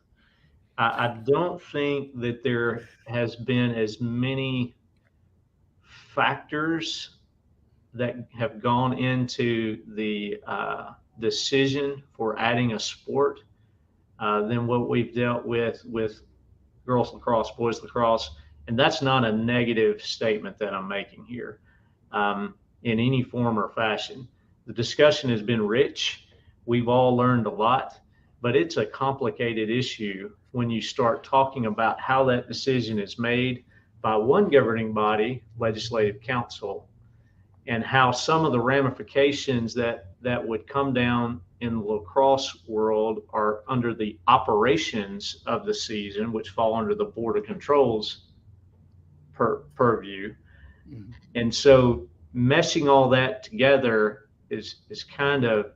I don't think that there has been as many factors that have gone into the decision for adding a sport than what we've dealt with girls lacrosse, boys lacrosse. And that's not a negative statement that I'm making here in any form or fashion. The discussion has been rich. We've all learned a lot, but it's a complicated issue when you start talking about how that decision is made by one governing body, legislative council, and how some of the ramifications that would come down in the lacrosse world are under the operations of the season, which fall under the Board of Control's purview. Mm-hmm. And so meshing all that together is kind of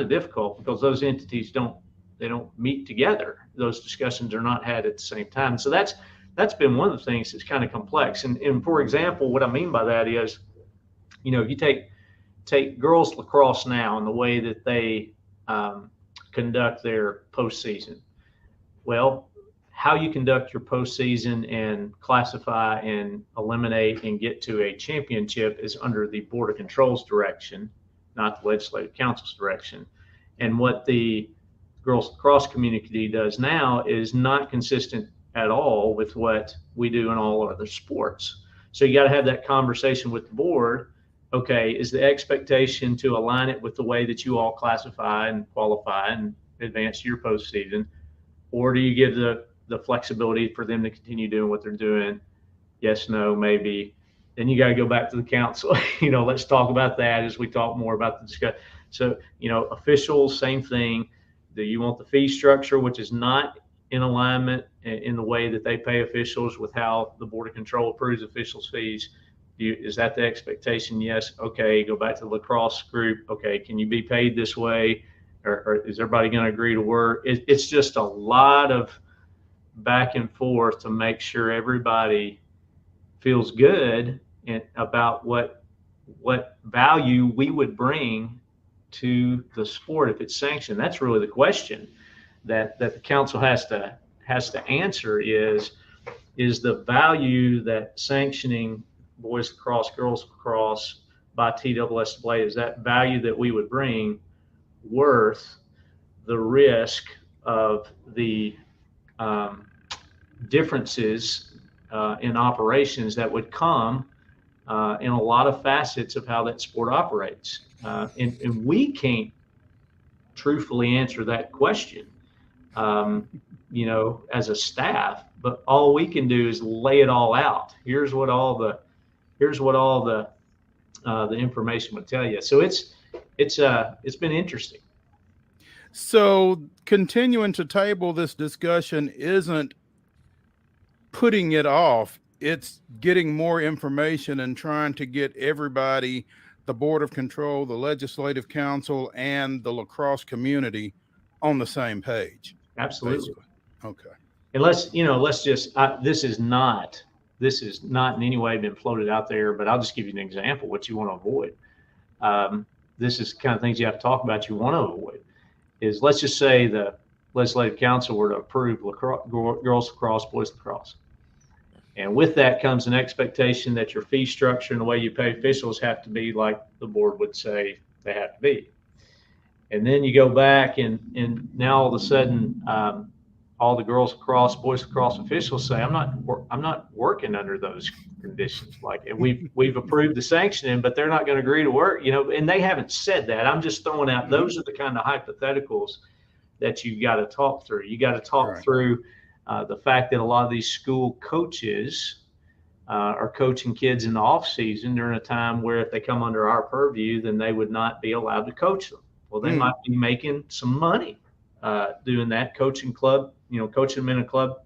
difficult because those entities don't meet together. Those discussions are not had at the same time. So that's been one of the things that's kind of complex. And for example, what I mean by that is, you take girls lacrosse now and the way that they conduct their postseason. Well, how you conduct your postseason and classify and eliminate and get to a championship is under the Board of Control's direction, not the Legislative Council's direction. And what the girls lacrosse community does now is not consistent at all with what we do in all other sports. So you got to have that conversation with the board. Okay, is the expectation to align it with the way that you all classify and qualify and advance to your postseason, or do you give the flexibility for them to continue doing what they're doing? Yes, no, maybe. Then you got to go back to the council. Let's talk about that as we talk more about the discussion. So, officials, same thing. Do you want the fee structure, which is not in alignment in the way that they pay officials with how the Board of Control approves officials' fees? Is that the expectation? Yes. Okay. Go back to the lacrosse group. Okay. Can you be paid this way? Or is everybody going to agree to work? It's just a lot of back and forth to make sure everybody feels good about what value we would bring to the sport if it's sanctioned. That's really the question that the council has to answer is the value that sanctioning boys lacrosse, girls lacrosse by TSSAA, is that value that we would bring worth the risk of the differences in operations that would come in a lot of facets of how that sport operates. And we can't truthfully answer that question, as a staff, but all we can do is lay it all out. Here's what all the information would tell you. So it's been interesting. So continuing to table this discussion isn't putting it off. It's getting more information and trying to get everybody, the Board of Control, the Legislative Council, and the lacrosse community on the same page. Absolutely. Basically. Okay. And let's just, this is not in any way been floated out there, but I'll just give you an example, what you want to avoid. This is kind of things you have to talk about you want to avoid. Is let's just say the Legislative Council were to approve girls lacrosse, boys lacrosse. And with that comes an expectation that your fee structure and the way you pay officials have to be like the board would say they have to be. And then you go back and now all of a sudden, all the girls lacrosse, boys lacrosse officials say, I'm not working under those conditions. Like, and we've approved the sanctioning, but they're not going to agree to work, and they haven't said that. I'm just throwing out, those are the kind of hypotheticals that you got to talk through. You got to talk through the fact that a lot of these school coaches are coaching kids in the off season during a time where if they come under our purview, then they would not be allowed to coach them. Well, they might be making some money doing that, coaching them in a club,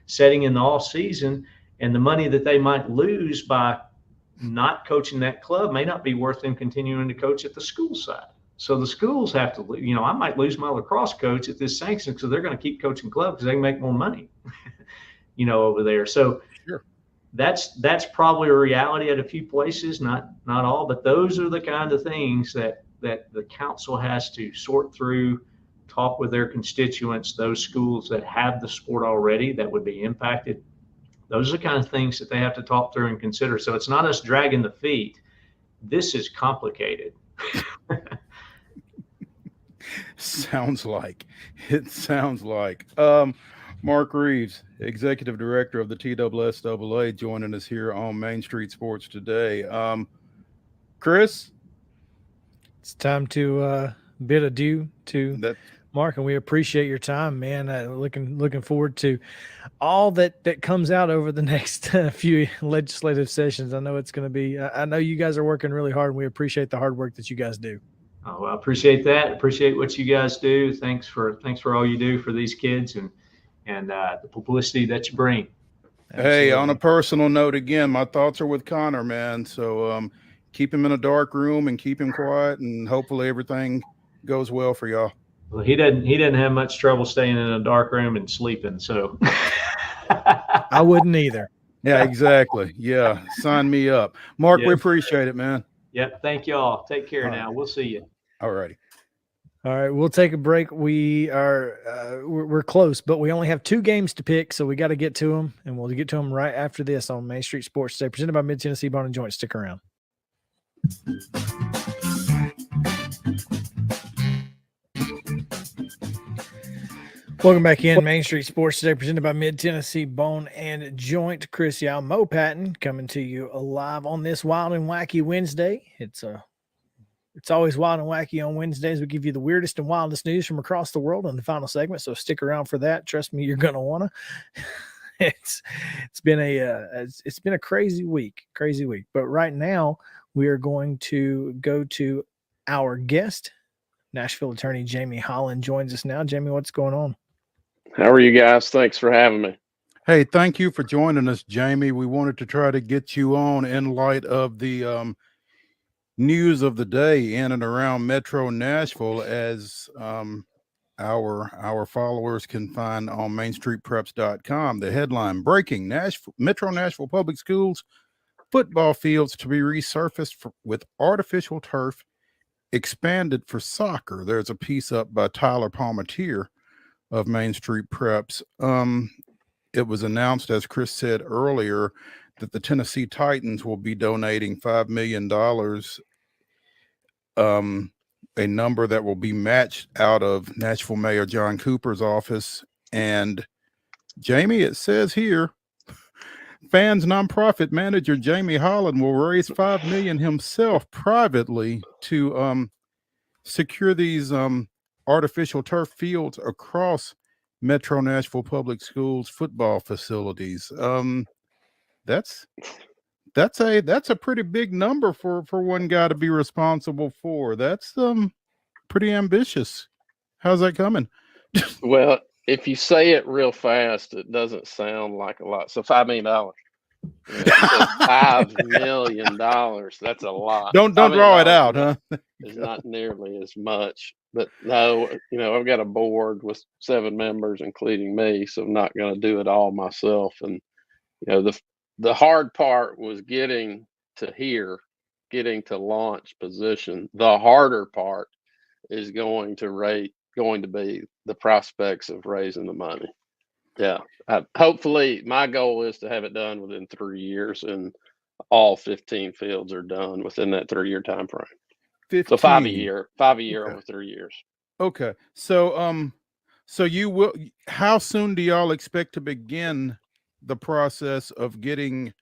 setting in the off season, and the money that they might lose by not coaching that club may not be worth them continuing to coach at the school side. So the schools have to, I might lose my lacrosse coach at this sanction, so they're going to keep coaching club because they can make more money, over there. So sure. That's probably a reality at a few places, not all, but those are the kind of things that the council has to sort through, talk with their constituents, those schools that have the sport already that would be impacted. Those are the kind of things that they have to talk through and consider. So it's not us dragging the feet. This is complicated. Sounds like. Mark Reeves, Executive Director of the TSSAA, joining us here on Main Street Sports today. Chris? It's time to bid adieu to Mark, and we appreciate your time, man. Looking forward to all that comes out over the next few legislative sessions. I know it's going to be. I know you guys are working really hard, and we appreciate the hard work that you guys do. Oh, I appreciate that. Appreciate what you guys do. Thanks for all you do for these kids and the publicity that you bring. Absolutely. Hey, on a personal note, again, my thoughts are with Connor, man. So keep him in a dark room and keep him quiet, and hopefully everything goes well for y'all. Well, he didn't have much trouble staying in a dark room and sleeping. So I wouldn't either. Yeah, exactly. Yeah, sign me up, Mark. We Yes. appreciate it, man. Yep. Thank y'all. Take care All now. right. We'll see you. All righty. All right, we'll take a break. We are we're close, but we only have 2 games to pick, so we got to get to them, and we'll get to them right after this on Main Street Sports Today, presented by Mid Tennessee Bone and Joint. Stick around. Welcome back in Main Street Sports Today, presented by Mid Tennessee Bone and Joint. Chris Yao, Mo Patton, coming to you live on this Wild and Wacky Wednesday. It's always wild and wacky on Wednesdays. We give you the weirdest and wildest news from across the world in the final segment, so stick around for that. Trust me, you're gonna wanna. It's been a crazy week. But right now, we are going to go to our guest. Nashville attorney Jamie Hollin joins us now. Jamie, what's going on? How are you guys? Thanks for having me. Hey, thank you for joining us, Jamie. We wanted to try to get you on in light of the news of the day in and around Metro Nashville, as our followers can find on mainstreetpreps.com. The headline: breaking, Metro Nashville Public Schools football fields to be resurfaced with artificial turf expanded for soccer. There's a piece up by Tyler Palmatier of Main Street Preps. It was announced, as Chris said earlier, that the Tennessee Titans will be donating $5 million, a number that will be matched out of Nashville Mayor John Cooper's office. And Jamie, it says here, fans nonprofit manager Jamie Hollin will raise $5 million himself privately to secure these artificial turf fields across Metro Nashville Public Schools football facilities. That's a pretty big number for one guy to be responsible for. That's pretty ambitious. How's that coming? Well, if you say it real fast, it doesn't sound like a lot. So $5 million. $5 million. That's a lot. Don't draw it out, huh? It's not nearly as much. But no, I've got a board with 7 members, including me, so I'm not going to do it all myself. And the hard part was getting to launch position. The harder part is going to be the prospects of raising the money. Yeah. Hopefully my goal is to have it done within 3 years, and all 15 fields are done within that 3-year time frame. 15. So 5 a year Okay. over 3 years. Okay. So you will, how soon do y'all expect to begin the process of getting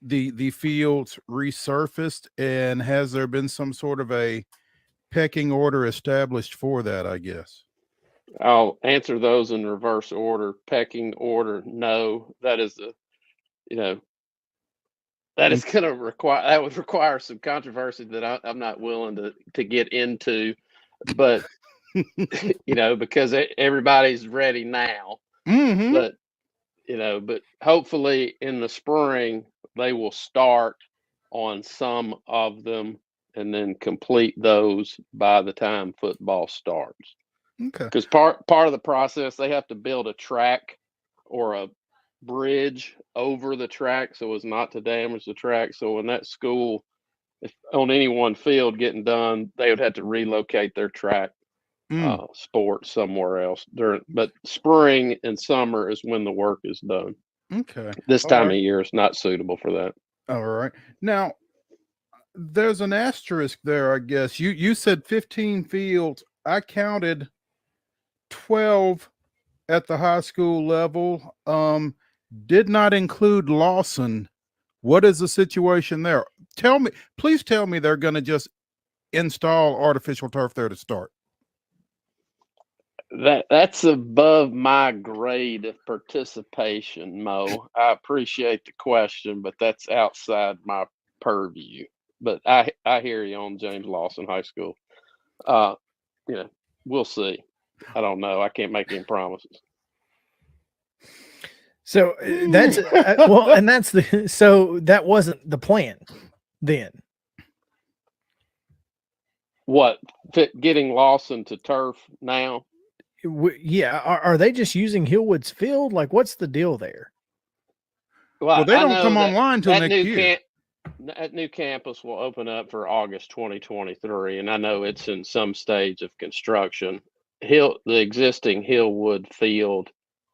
the fields resurfaced, and has there been some sort of a pecking order established for that, I guess? I'll answer those in reverse order. Pecking order, no. That is that would require some controversy that I'm not willing to get into, but because everybody's ready now. Mm-hmm. But hopefully in the spring they will start on some of them and then complete those by the time football starts. Okay. Because part of the process, they have to build a track or a bridge over the track so as not to damage the track. So when that school, if on any one field getting done, they would have to relocate their track sport somewhere else. But spring and summer is when the work is done. Okay. This time of year is not suitable for that. All right. Now, there's an asterisk there, I guess. You said 15 fields. I counted 12 at the high school level. Did not include Lawson. What is the situation there? Please tell me they're going to just install artificial turf there to start. That's above my grade of participation, Mo. I appreciate the question, but that's outside my purview. But I hear you on James Lawson High School. We'll see. I don't know. I can't make any promises. So that's well, and so that wasn't the plan then. What, getting Lawson to turf now? Yeah, are they just using Hillwood's field? Like, what's the deal there? Well, they I don't know come that online till next year. That new campus will open up for August 2023, and I know it's in some stage of construction. The existing Hillwood field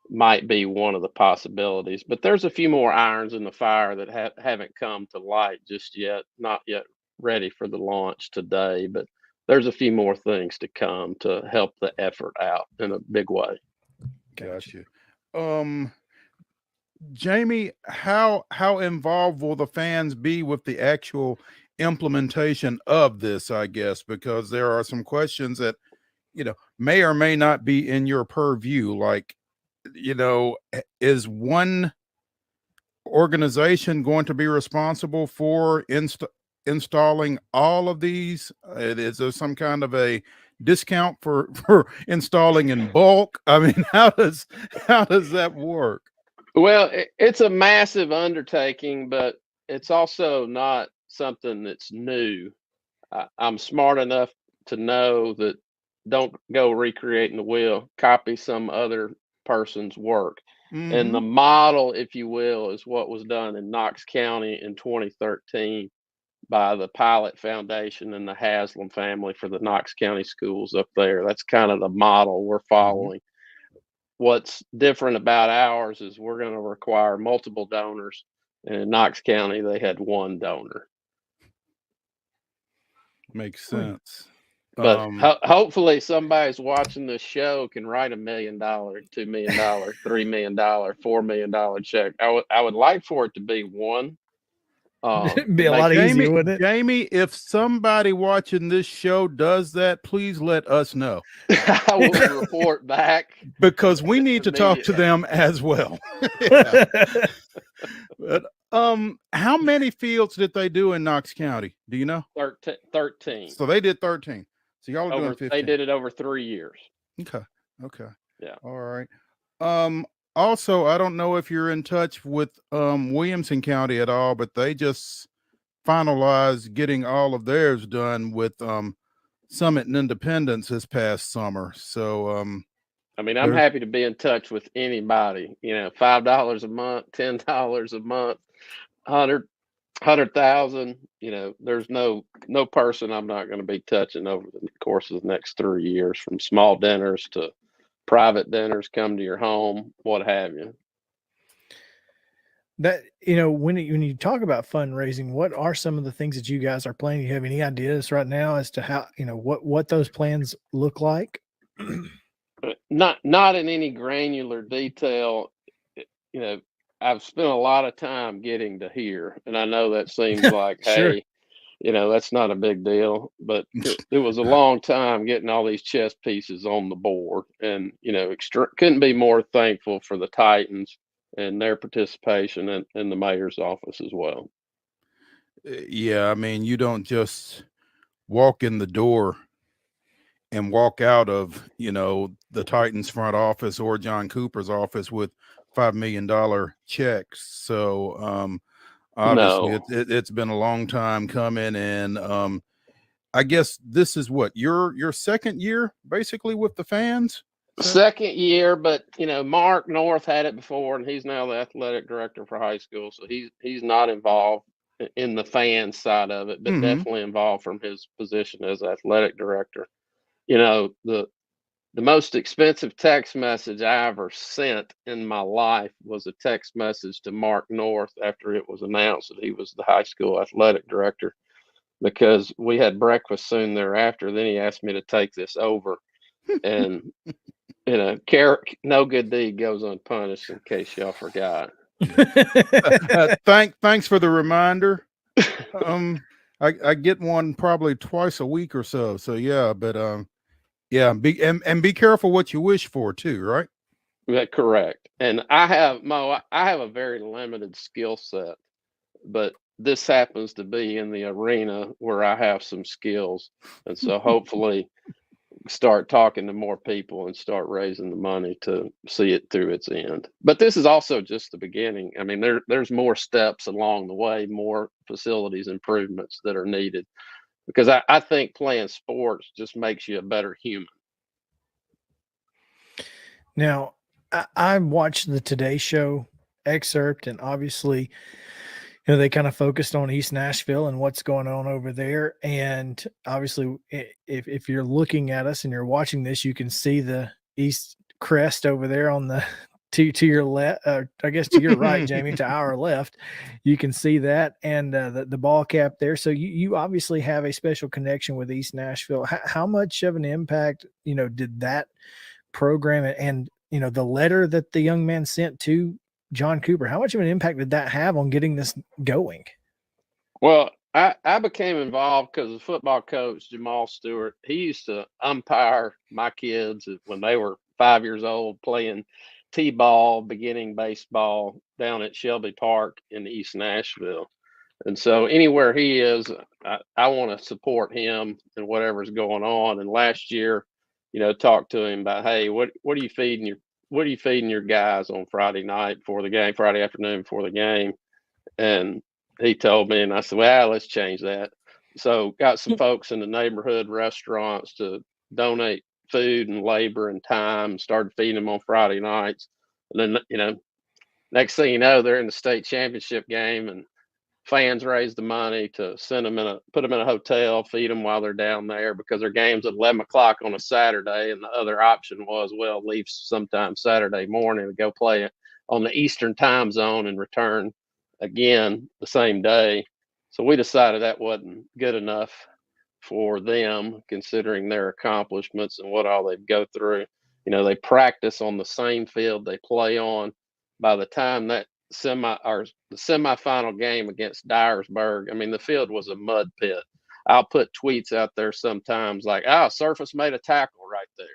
might be one of the possibilities, but there's a few more irons in the fire that haven't come to light just yet, not yet ready for the launch today, but there's a few more things to come to help the effort out in a big way. Gotcha. Jamie, how involved will the fans be with the actual implementation of this, I guess, because there are some questions that, may or may not be in your purview. Like, is one organization going to be responsible for installing all of these? Is there some kind of a discount for installing in bulk? I mean, how does that work? Well, it's a massive undertaking, but it's also not something that's new. I'm smart enough to know that don't go recreating the wheel, copy some other person's work. And the model, if you will, is what was done in Knox County in 2013 by the Pilot Foundation and the Haslam family for the Knox County schools up there. That's kind of the model we're following. What's different about ours is we're going to require multiple donors. And in Knox County, they had one donor. Makes sense. But hopefully somebody's watching this show can write $1 million, $2 million, $3 million, $4 million check. I would like for it to be one. It'd be a lot easier, wouldn't it? Jamie, if somebody watching this show does that, please let us know. I will report back. Because we need to talk to them as well. But how many fields did they do in Knox County? Do you know? 13. So they did 13. So y'all are doing 15. They did it over 3 years. Okay. Yeah. All right. Also, I don't know if you're in touch with Williamson County at all, but they just finalized getting all of theirs done with Summit and Independence this past summer. So I mean, I'm happy to be in touch with anybody. $5 a month, $10 a month, 100,000. There's no person I'm not going to be touching over the course of the next 3 years, from small dinners to private dinners, come to your home, what have you. That, when you talk about fundraising, what are some of the things that you guys are planning? Do you have any ideas right now as to how, what those plans look like? Not in any granular detail. I've spent a lot of time getting to here, and I know that seems like, Sure. hey, that's not a big deal, but it was a long time getting all these chess pieces on the board, and couldn't be more thankful for the Titans and their participation in the mayor's office as well. Yeah, I mean, you don't just walk in the door and walk out of the Titans front office or John Cooper's office with $5 million checks. So obviously No. it's been a long time coming, and I guess this is what your second year basically with the fans. Second year, but Mark North had it before, and he's now the athletic director for high school, so he's not involved in the fan side of it, but definitely involved from his position as athletic director. The most expensive text message I ever sent in my life was a text message to Mark North after it was announced that he was the high school athletic director, because we had breakfast soon thereafter. Then he asked me to take this over, and no good deed goes unpunished, in case y'all forgot. Thanks for the reminder. I get one probably twice a week or so. So yeah, but be careful what you wish for too, right? Yeah, correct. And I have a very limited skill set, but this happens to be in the arena where I have some skills, and so hopefully start talking to more people and start raising the money to see it through its end. But this is also just the beginning. I mean, there's more steps along the way, more facilities improvements that are needed. because I think playing sports just makes you a better human. Now, I watched the Today Show excerpt, and obviously, they kind of focused on East Nashville and what's going on over there. And obviously, if you're looking at us and you're watching this, you can see the East crest over there on the to your left, I guess to your right, Jamie, to our left. You can see that, and the ball cap there. So you obviously have a special connection with East Nashville. How much of an impact, did that program and the letter that the young man sent to John Cooper, how much of an impact did that have on getting this going? Well, I became involved because the football coach, Jamal Stewart, he used to umpire my kids when they were 5 years old playing T-ball, beginning baseball down at Shelby Park in East Nashville. And so anywhere he is, I want to support him and whatever's going on. And last year, talked to him about, hey, what are you feeding your guys on Friday night before the game, Friday afternoon before the game? And he told me, and I said, well, let's change that. So got some folks in the neighborhood restaurants to donate food and labor and time, started feeding them on Friday nights. And then, next thing you know, they're in the state championship game, and fans raise the money to put them in a hotel, feed them while they're down there, because their game's at 11 o'clock on a Saturday. And the other option was, well, leave sometime Saturday morning to go play on the Eastern time zone and return again the same day. So we decided that wasn't good enough for them, considering their accomplishments and what all they go through. They practice on the same field they play on. By the time that the semifinal game against Dyersburg, the field was a mud pit. I'll put tweets out there sometimes like, Surface made a tackle right there.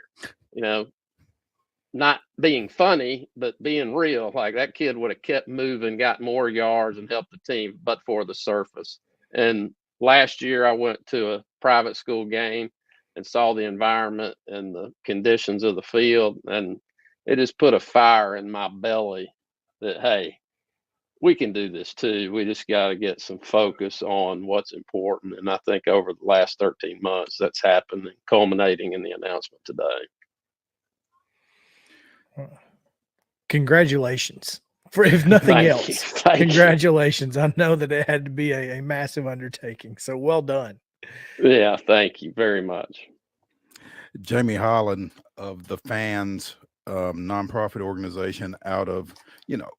Not being funny, but being real. Like, that kid would have kept moving, got more yards, and helped the team, but for the surface. And last year I went to a private school game and saw the environment and the conditions of the field, and it just put a fire in my belly that, hey, we can do this too. We just got to get some focus on what's important. And I think over the last 13 months, that's happened, and culminating in the announcement today. Congratulations, for if nothing Thank else. you. Thank Congratulations. I know that it had to be a massive undertaking. So well done. Yeah, thank you very much. Jamie Hollin of the Fans nonprofit organization out of,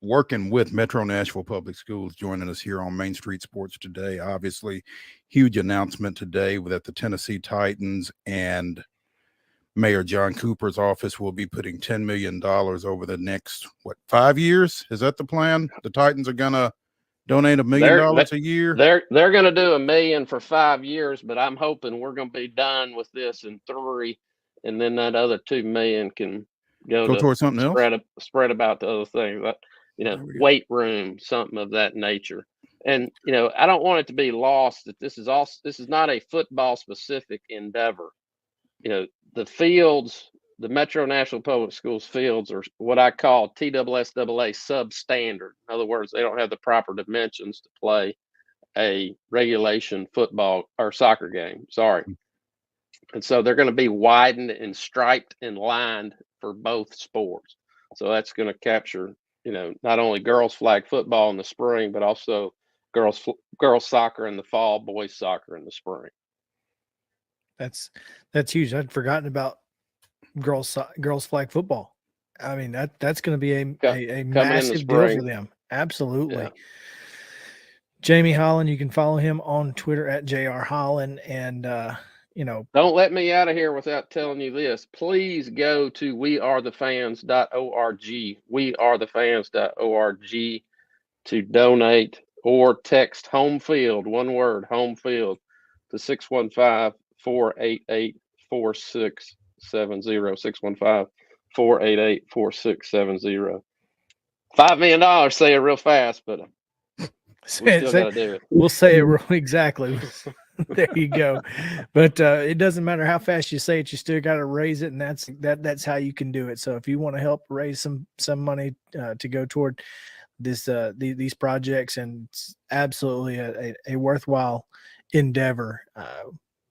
working with Metro Nashville Public Schools, joining us here on Main Street Sports today. Obviously, huge announcement today that the Tennessee Titans and Mayor John Cooper's office will be putting $10 million over the next, 5 years? Is that the plan? The Titans are going to donate $1 million a year? They're going to do $1 million for 5 years, but I'm hoping we're going to be done with this in 3, and then that other $2 million can go towards something else. Spread about the other things, weight room, something of that nature. And I don't want it to be lost that this is not a football specific endeavor. The fields, the Metro Nashville Public Schools fields, are what I call TSSAA substandard. In other words, they don't have the proper dimensions to play a regulation football or soccer game. Sorry. And so they're going to be widened and striped and lined for both sports. So that's going to capture, not only girls flag football in the spring, but also girls soccer in the fall, boys soccer in the spring. That's huge. I'd forgotten about girls flag football. That's going to be a massive deal for them. Absolutely. Yeah. Jamie Hollin, you can follow him on Twitter at JR Hollin, and don't let me out of here without telling you this. Please go to wearethefans.org, wearethefans.org, to donate, or text home field, one word, home field, to 615-488-4670, 615-488-4670. $5 million, say it real fast, but we still got to do it. We'll say it real exactly. There you go. But it doesn't matter how fast you say it, you still got to raise it, and that's how you can do it. So if you want to help raise some money to go toward this these projects, and it's absolutely a worthwhile endeavor.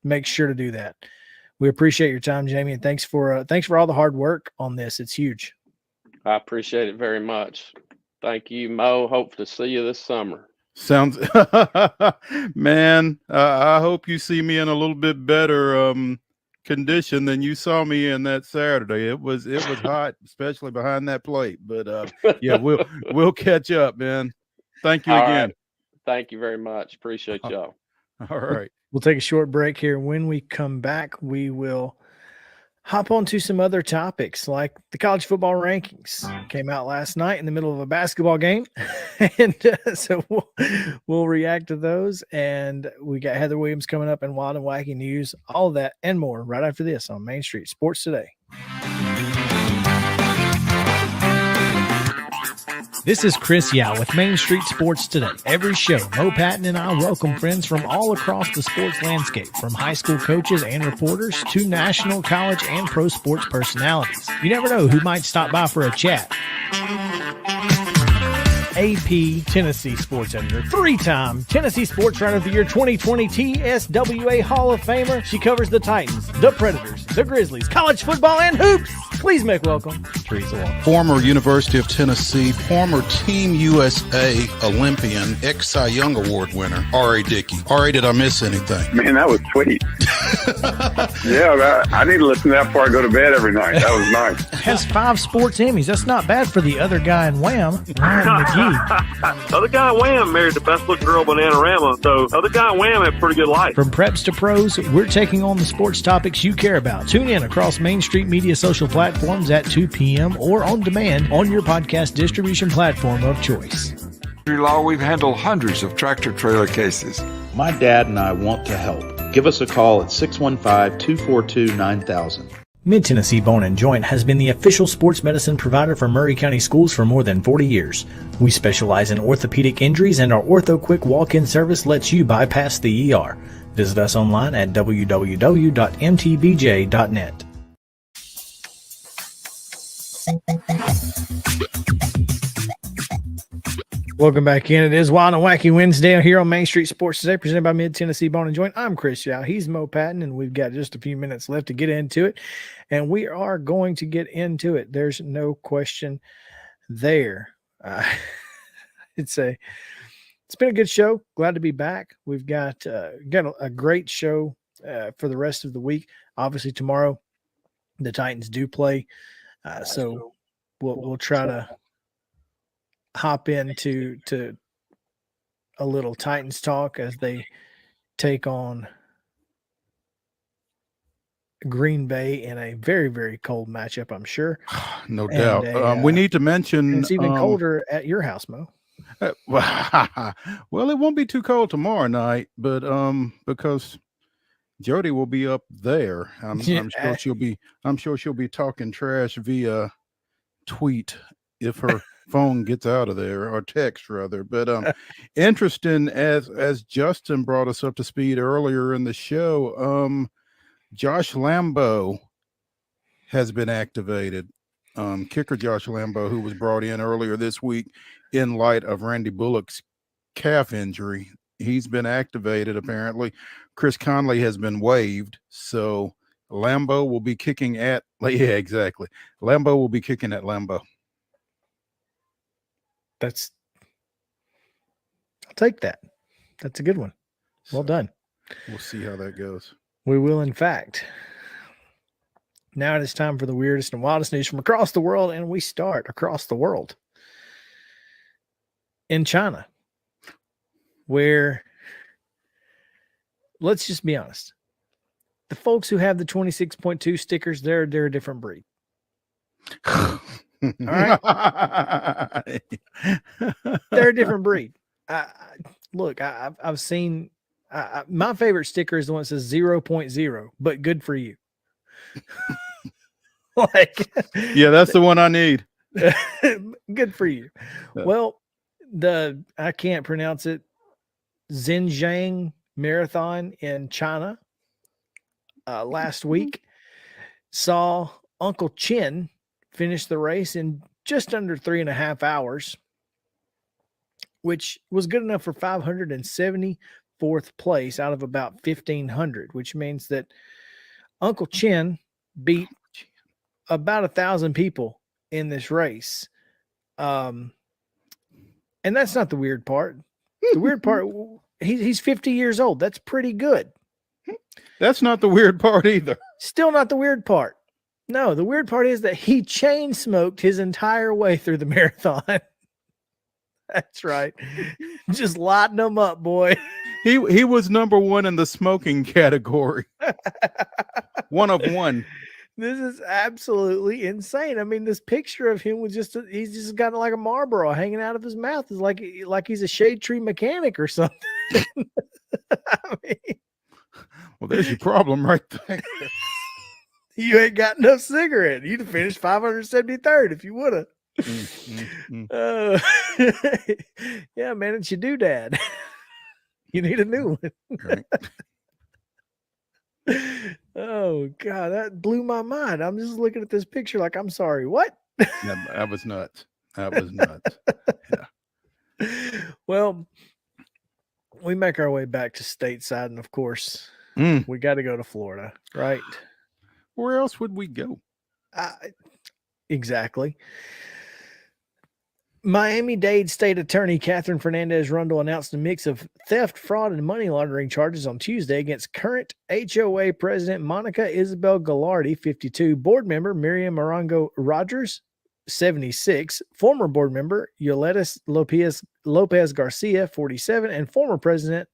make sure to do that. We appreciate your time, Jamie, and thanks for all the hard work on this. It's huge. I appreciate it very much. Thank you, Mo. Hope to see you this summer. Sounds, man. I hope you see me in a little bit better condition than you saw me in that Saturday. It was hot, especially behind that plate. But yeah, we'll catch up, man. Thank you All again. right. Thank you very much. Appreciate y'all. All right. We'll take a short break here. When we come back, we will hop on to some other topics like the college football rankings came out last night in the middle of a basketball game. And so we'll react to those. And we got Heather Williams coming up in Wild and Wacky News, all of that and more right after this on Main Street Sports Today. This is Chris Yao with Main Street Sports Today. Every show, Mo Patton and I welcome friends from all across the sports landscape, from high school coaches and reporters to national, college, and pro sports personalities. You never know who might stop by for a chat. AP Tennessee sports editor, three-time Tennessee Sports Writer of the Year 2020 TSSAA Hall of Famer. She covers the Titans, the Predators, the Grizzlies, college football, and hoops. Please make welcome Teresa Walker. Former University of Tennessee, former Team USA Olympian, ex-Cy Young Award winner, R.A. Dickey. R.A., did I miss anything? Man, that was sweet. Yeah, I need to listen to that before I go to bed every night. That was nice. Has 5 sports Emmys. That's not bad for the other guy in Wham, Ryan McGee. Other guy in Wham married the best looking girl Bananarama, so other guy in Wham had a pretty good life. From preps to pros, we're taking on the sports topics you care about. Tune in across Main Street Media social platforms at 2 p.m. or on demand on your podcast distribution platform of choice. Through law, we've handled hundreds of tractor-trailer cases. My dad and I want to help. Give us a call at 615-242-9000. Mid-Tennessee Bone & Joint has been the official sports medicine provider for Maury County Schools for more than 40 years. We specialize in orthopedic injuries, and our Ortho Quick walk-in service lets you bypass the ER. Visit us online at www.mtbj.net. Welcome back in. It is Wild and Wacky Wednesday here on Main Street Sports Today, presented by Mid-Tennessee Bone & Joint. I'm Chris Yao. He's Mo Patton, and we've got just a few minutes left to get into it, and we are going to get into it. There's no question there. It's been a good show. Glad to be back. We've got a great show for the rest of the week. Obviously, tomorrow the Titans do play, so we'll try to hop into a little Titans talk as they take on Green Bay in a very, very cold matchup, I'm sure. No doubt. We need to mention it's even colder at your house, Mo. Well, it won't be too cold tomorrow night, but because Jody will be up there. I'm sure she'll be talking trash via tweet if her phone gets out of there, or text rather. But interesting, as Justin brought us up to speed earlier in the show, Josh Lambo has been activated. Kicker Josh Lambo, who was brought in earlier this week in light of Randy Bullock's calf injury, he's been activated apparently. Chris Conley has been waived, so Lambo will be kicking at exactly. Lambo will be kicking at Lambo. I'll take that. That's a good one. Well done. We'll see how that goes. We will, in fact. Now it is time for the weirdest and wildest news from across the world, and we start across the world in China, where, let's just be honest, the folks who have the 26.2 stickers, they're a different breed. All right. They're a different breed. Look, I've seen my favorite sticker is the one that says 0.0, but good for you. Yeah, that's the one I need. Good for you. Well, I can't pronounce it. Xinjiang Marathon in China last week saw Uncle Chin finish the race in just under 3.5 hours, which was good enough for 570 fourth place out of about 1,500, which means that Uncle Chin beat about 1,000 people in this race. And that's not the weird part. The weird part, he's 50 years old. That's pretty good. That's not the weird part either. Still not the weird part. No, the weird part is that he chain smoked his entire way through the marathon. That's right. Just lighting them up, boy. He was number one in the smoking category. One of one. This is absolutely insane. I mean, this picture of him was he's just got like a Marlboro hanging out of his mouth. It's like he's a shade tree mechanic or something. I mean, well, there's your problem right there. You ain't got enough cigarette. You'd have finished 573rd if you would have. Yeah, man, it's your doodad. You need a new one. Right. Oh God, that blew my mind. I'm just looking at this picture like, I'm sorry, what? That was nuts. That was nuts. Yeah. Well, we make our way back to stateside, and of course, we got to go to Florida, right? Where else would we go? Exactly. Miami-Dade State Attorney Catherine Fernandez-Rundle announced a mix of theft, fraud, and money laundering charges on Tuesday against current HOA President Monica Isabel Gallardi, 52, board member Miriam Arango Rogers, 76, former board member Yoletis Lopez Garcia, 47, and former President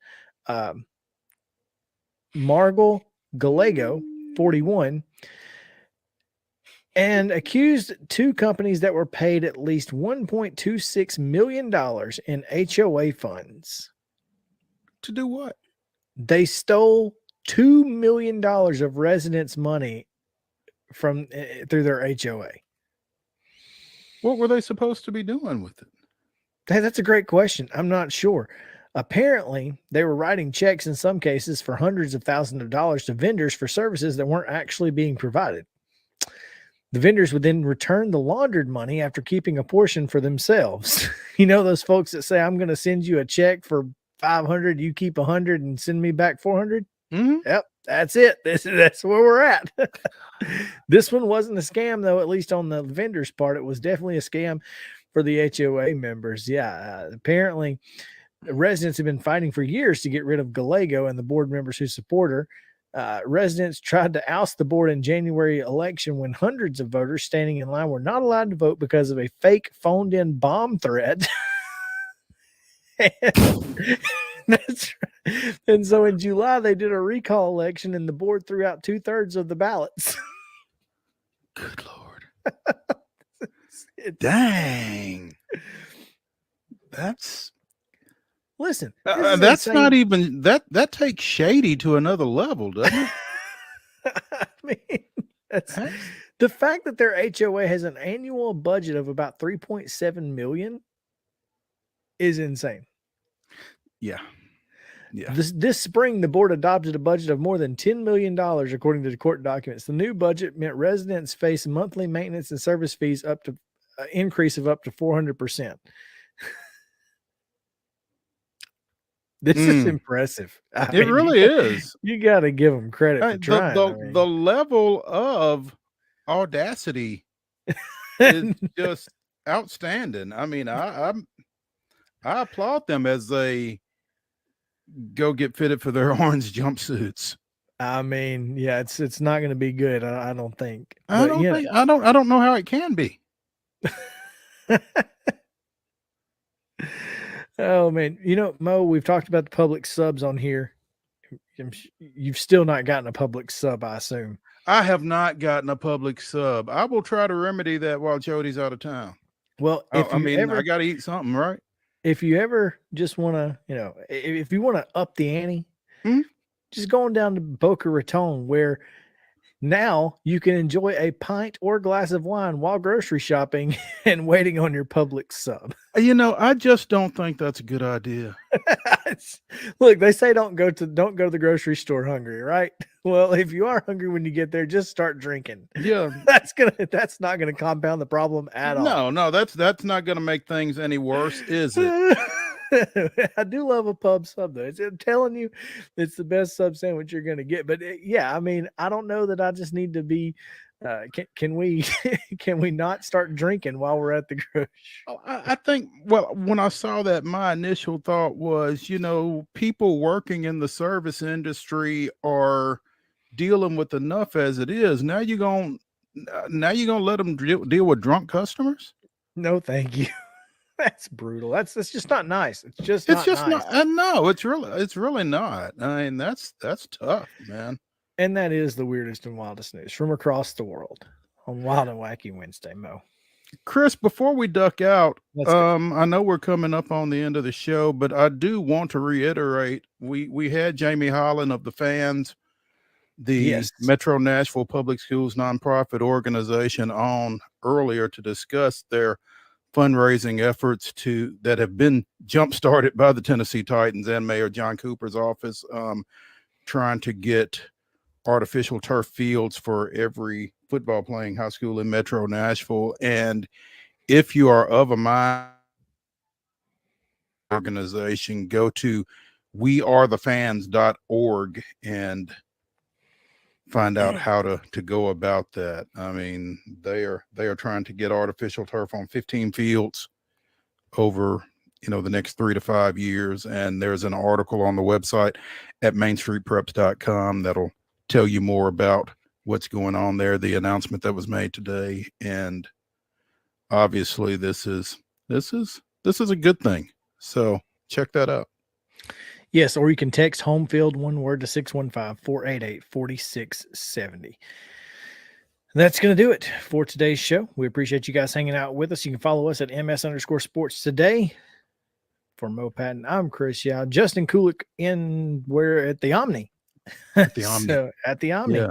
Margot Gallego, 41, and accused two companies that were paid at least $1.26 million in HOA funds. To do what? They stole $2 million of residents' money from through their HOA. What were they supposed to be doing with it? Hey, that's a great question. I'm not sure. Apparently, they were writing checks in some cases for hundreds of thousands of dollars to vendors for services that weren't actually being provided. The vendors would then return the laundered money after keeping a portion for themselves. You know, those folks that say, I'm going to send you a check for 500, you keep 100 and send me back 400. Mm-hmm. Yep. That's it. That's where we're at. This one wasn't a scam though, at least on the vendor's part. It was definitely a scam for the HOA members. Yeah. Apparently residents have been fighting for years to get rid of Gallego and the board members who support her. Residents tried to oust the board in January election when hundreds of voters standing in line were not allowed to vote because of a fake phoned in bomb threat. That's right. And so in July, they did a recall election and the board threw out 2/3 of the ballots. Good Lord. Dang. That's listen. That's insane. Not even that takes shady to another level, doesn't it? I mean, that's the fact that their HOA has an annual budget of about $3.7 million is insane. Yeah. Yeah. This spring, the board adopted a budget of more than $10 million, according to the court documents. The new budget meant residents face monthly maintenance and service fees up to increase of up to 400%. This is impressive. It really is. You got to give them credit for trying. The level of audacity is just outstanding. I mean, I applaud them as they go get fitted for their orange jumpsuits. I mean, yeah, it's not going to be good. I don't think. I don't know how it can be. Oh man, you know, Mo, we've talked about the public subs on here. You've still not gotten a public sub, I assume. I have not gotten a public sub. I will try to remedy that while Jody's out of town. Well, I got to eat something, right? If you ever just want to, you know, if you want to up the ante, just going down to Boca Raton, where now you can enjoy a pint or glass of wine while grocery shopping and waiting on your public sub. You know, I just don't think that's a good idea. Look, they say don't go to the grocery store hungry, right? Well, if you are hungry when you get there, just start drinking. Yeah, that's not gonna compound the problem at all. No, that's not gonna make things any worse, is it? I do love a pub sub though. I'm telling you, it's the best sub sandwich you're going to get. But yeah, I mean, I don't know that I just need to be. Can we can we not start drinking while we're at the grocery? Oh, I think, well, when I saw that, my initial thought was, people working in the service industry are dealing with enough as it is. Now you're going to let them deal with drunk customers? No, thank you. That's brutal. That's just not nice. It's just It's just nice. not. No, it's really not. I mean, that's tough, man. And that is the weirdest and wildest news from across the world on Wild and Wacky Wednesday, Mo. Chris, before we duck out, Let's go. I know we're coming up on the end of the show, but I do want to reiterate, we had Jamie Hollin of the Fans, the Metro Nashville Public Schools nonprofit organization, on earlier to discuss their fundraising efforts that have been jump-started by the Tennessee Titans and Mayor John Cooper's office, trying to get artificial turf fields for every football playing high school in Metro Nashville. And if you are of a mind organization, go to wearethefans.org and find out how to go about that. I mean, they are trying to get artificial turf on 15 fields over the next 3 to 5 years. And there's an article on the website at mainstreetpreps.com that'll tell you more about what's going on there, the announcement that was made today. And obviously this is a good thing. So check that out. Yes, or you can text home field one word to 615-488-4670. That's going to do it for today's show. We appreciate you guys hanging out with us. You can follow us at ms_sports today. For Mo Patton, I'm Chris Yao. Justin Kulik at the Omni. At the Omni. At the Omni. Yeah.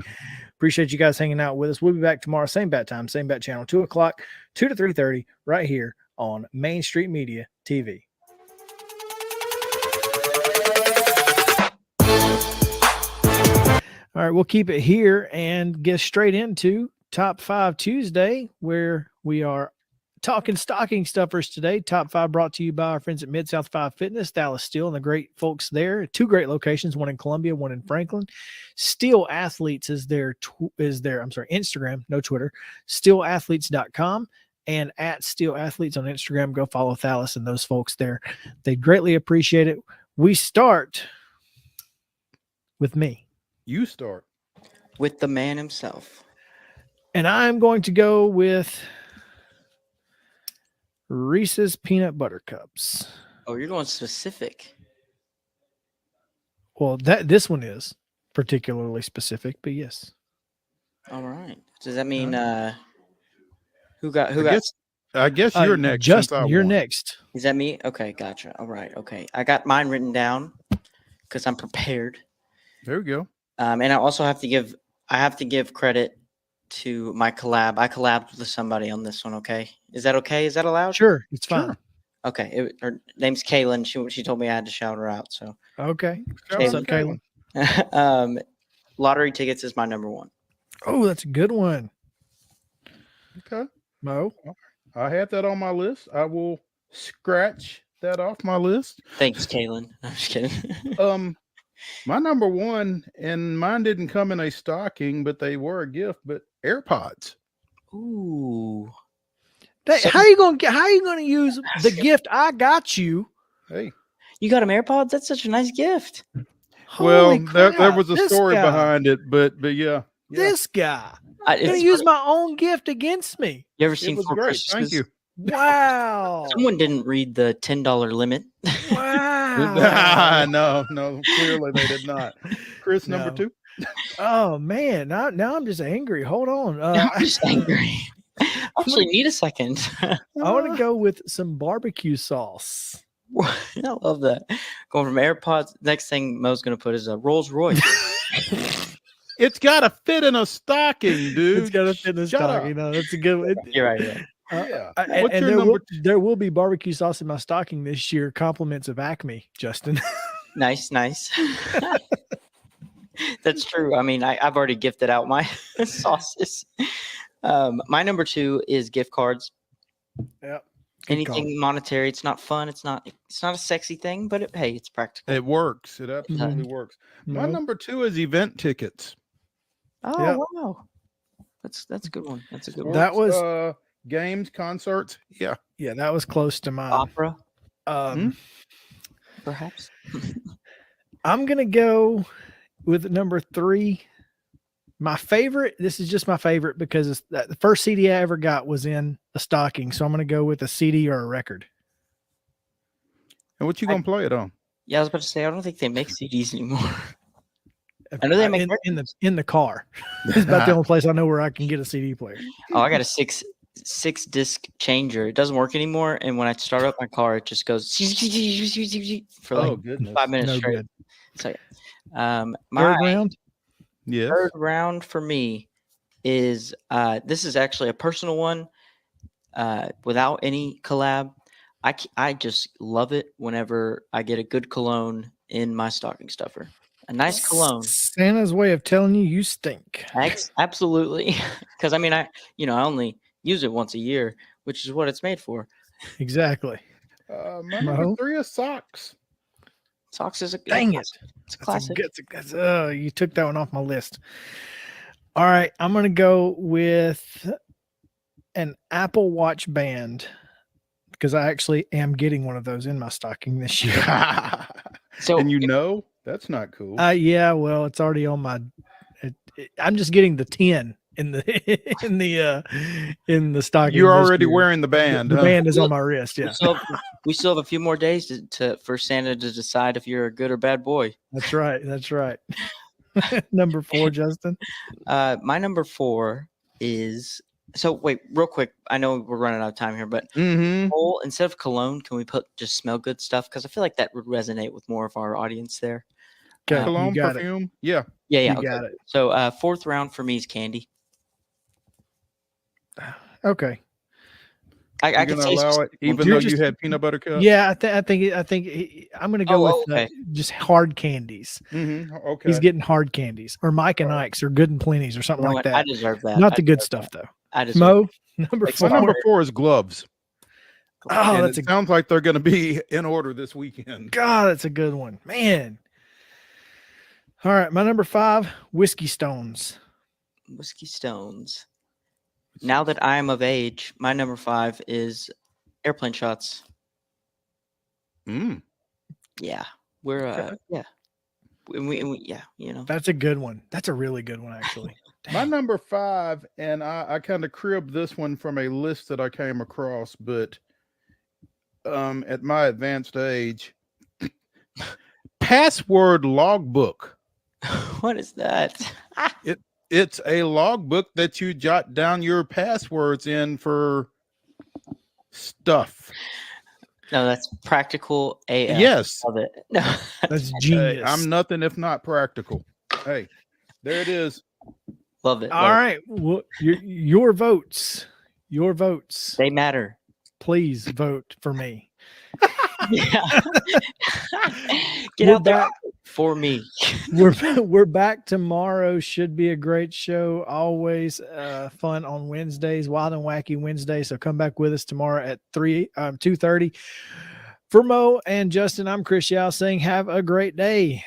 Appreciate you guys hanging out with us. We'll be back tomorrow, same bat time, same bat channel, 2 o'clock, 2 to 3:30, right here on Main Street Media TV. All right, we'll keep it here and get straight into Top 5 Tuesday, where we are talking stocking stuffers today. Top 5 brought to you by our friends at Mid-South 5 Fitness, Dallas Steel, and the great folks there. 2 great locations, one in Columbia, one in Franklin. Steel Athletes is their Instagram, no Twitter, steelathletes.com, and at Steel Athletes on Instagram. Go follow Thalis and those folks there. They greatly appreciate it. We start with me. You start. With the man himself. And I'm going to go with Reese's Peanut Butter Cups. Oh, you're going specific. Well, this one is particularly specific, but yes. All right. Does that mean who got? I guess you're next. Justin, you're next. Is that me? Okay, gotcha. All right. Okay. I got mine written down because I'm prepared. There we go. And I also have to give credit to my collab. I collabed with somebody on this one. Okay. Is that okay? Is that allowed? Sure. It's fine. Sure. Okay. Her name's Kaylin. She told me I had to shout her out. So. Okay. What's up, Kaylin? Lottery tickets is my number 1. Oh, that's a good one. Okay. Mo? I had that on my list. I will scratch that off my list. Thanks, Kaylin. I'm just kidding. My number 1, and mine didn't come in a stocking, but they were a gift, but AirPods. Ooh. How you gonna use the gift I got you? Hey. You got him AirPods? That's such a nice gift. Well, there was a story behind it, but yeah. This guy. I'm gonna use my own gift against me. You ever seen Four Christmases? Thank you. Wow. Someone didn't read the $10 limit. Wow. No, clearly they did not. Chris, number 2. Oh man, now I'm just angry. Hold on. I'm just angry. I actually need a second. I want to go with some barbecue sauce. I love that. Going from AirPods. Next thing Mo's going to put is a Rolls Royce. It's got to fit in a stocking, dude. It's got to fit in a stocking. No, that's a good one. You're right. Yeah. And there will be barbecue sauce in my stocking this year. Compliments of Acme, Justin. Nice. That's true. I mean, I've already gifted out my sauces. My number 2 is gift cards. Yep. anything monetary. It's not fun. It's not a sexy thing, but hey, it's practical. It works. It absolutely works. My No. number 2 is event tickets. Oh Yeah. wow, that's a good one. That's a good one. That was games, concerts. Yeah. Yeah, that was close to mine. Opera, Um, perhaps. I'm gonna go with number 3. My favorite. This is just my favorite because it's the first CD I ever got was in a stocking. So I'm gonna go with a CD or a record. And what you gonna play it on? Yeah, I was about to say I don't think they make CDs anymore. I know they make in the car. It's about the only place I know where I can get a CD player. Oh, I got a six disc changer. It doesn't work anymore, and when I start up my car, it just goes for like 5 minutes No straight. good. So yeah. Third round. Yes. Third round for me is this is actually a personal one. Without any collab, I just love it whenever I get a good cologne in my stocking stuffer. A nice cologne. Santa's way of telling you stink. Absolutely, because I mean I only use it once a year, which is what it's made for. Exactly. My number 3 is socks. Socks is a dang it. It's a classic. You took that one off my list. All right, I'm gonna go with an Apple Watch band because I actually am getting one of those in my stocking this year. So and that's not cool. Yeah, well, it's already on my. I'm just getting the 10 in the in the stocking. You're already wearing the band. The band is on my wrist. Yeah, we still have a few more days for Santa to decide if you're a good or bad boy. That's right. That's right. Number 4, Justin. My number 4 is. So wait, real quick. I know we're running out of time here, but instead of cologne, can we put just smell good stuff? Because I feel like that would resonate with more of our audience there. Okay, cologne, perfume. Yeah. You Okay. got it. So fourth round for me is candy. Okay. I can allow it, even though you had peanut butter cup. Yeah, I think I'm going to go with just hard candies. Okay. He's getting hard candies, or Mike and Ike's, or Good and Plenty's, or something like that. I deserve that. Not the good stuff though. I deserve Mo, number 4. My number 4 is gloves. Oh, and it sounds like they're going to be in order this weekend. God, that's a good one, man. All right, my number 5, Whiskey Stones. Whiskey Stones. Now that I am of age, my number 5 is airplane shots. Yeah, we're That's a good one. That's a really good one, actually. My number 5, and I kind of cribbed this one from a list that I came across, but at my advanced age, password logbook. What is that? It's a logbook that you jot down your passwords in for stuff. No, that's practical AF. Yes. Love it. No, that's genius. Hey, I'm nothing if not practical. Hey, there it is. Love it. All right. Well, your votes. Your votes. They matter. Please vote for me. Yeah. Get out there for me. We're back tomorrow. Should be a great show. Always fun on Wednesdays, Wild and Wacky Wednesday. So come back with us tomorrow at 2:30. For Mo and Justin, I'm Chris Yao saying have a great day.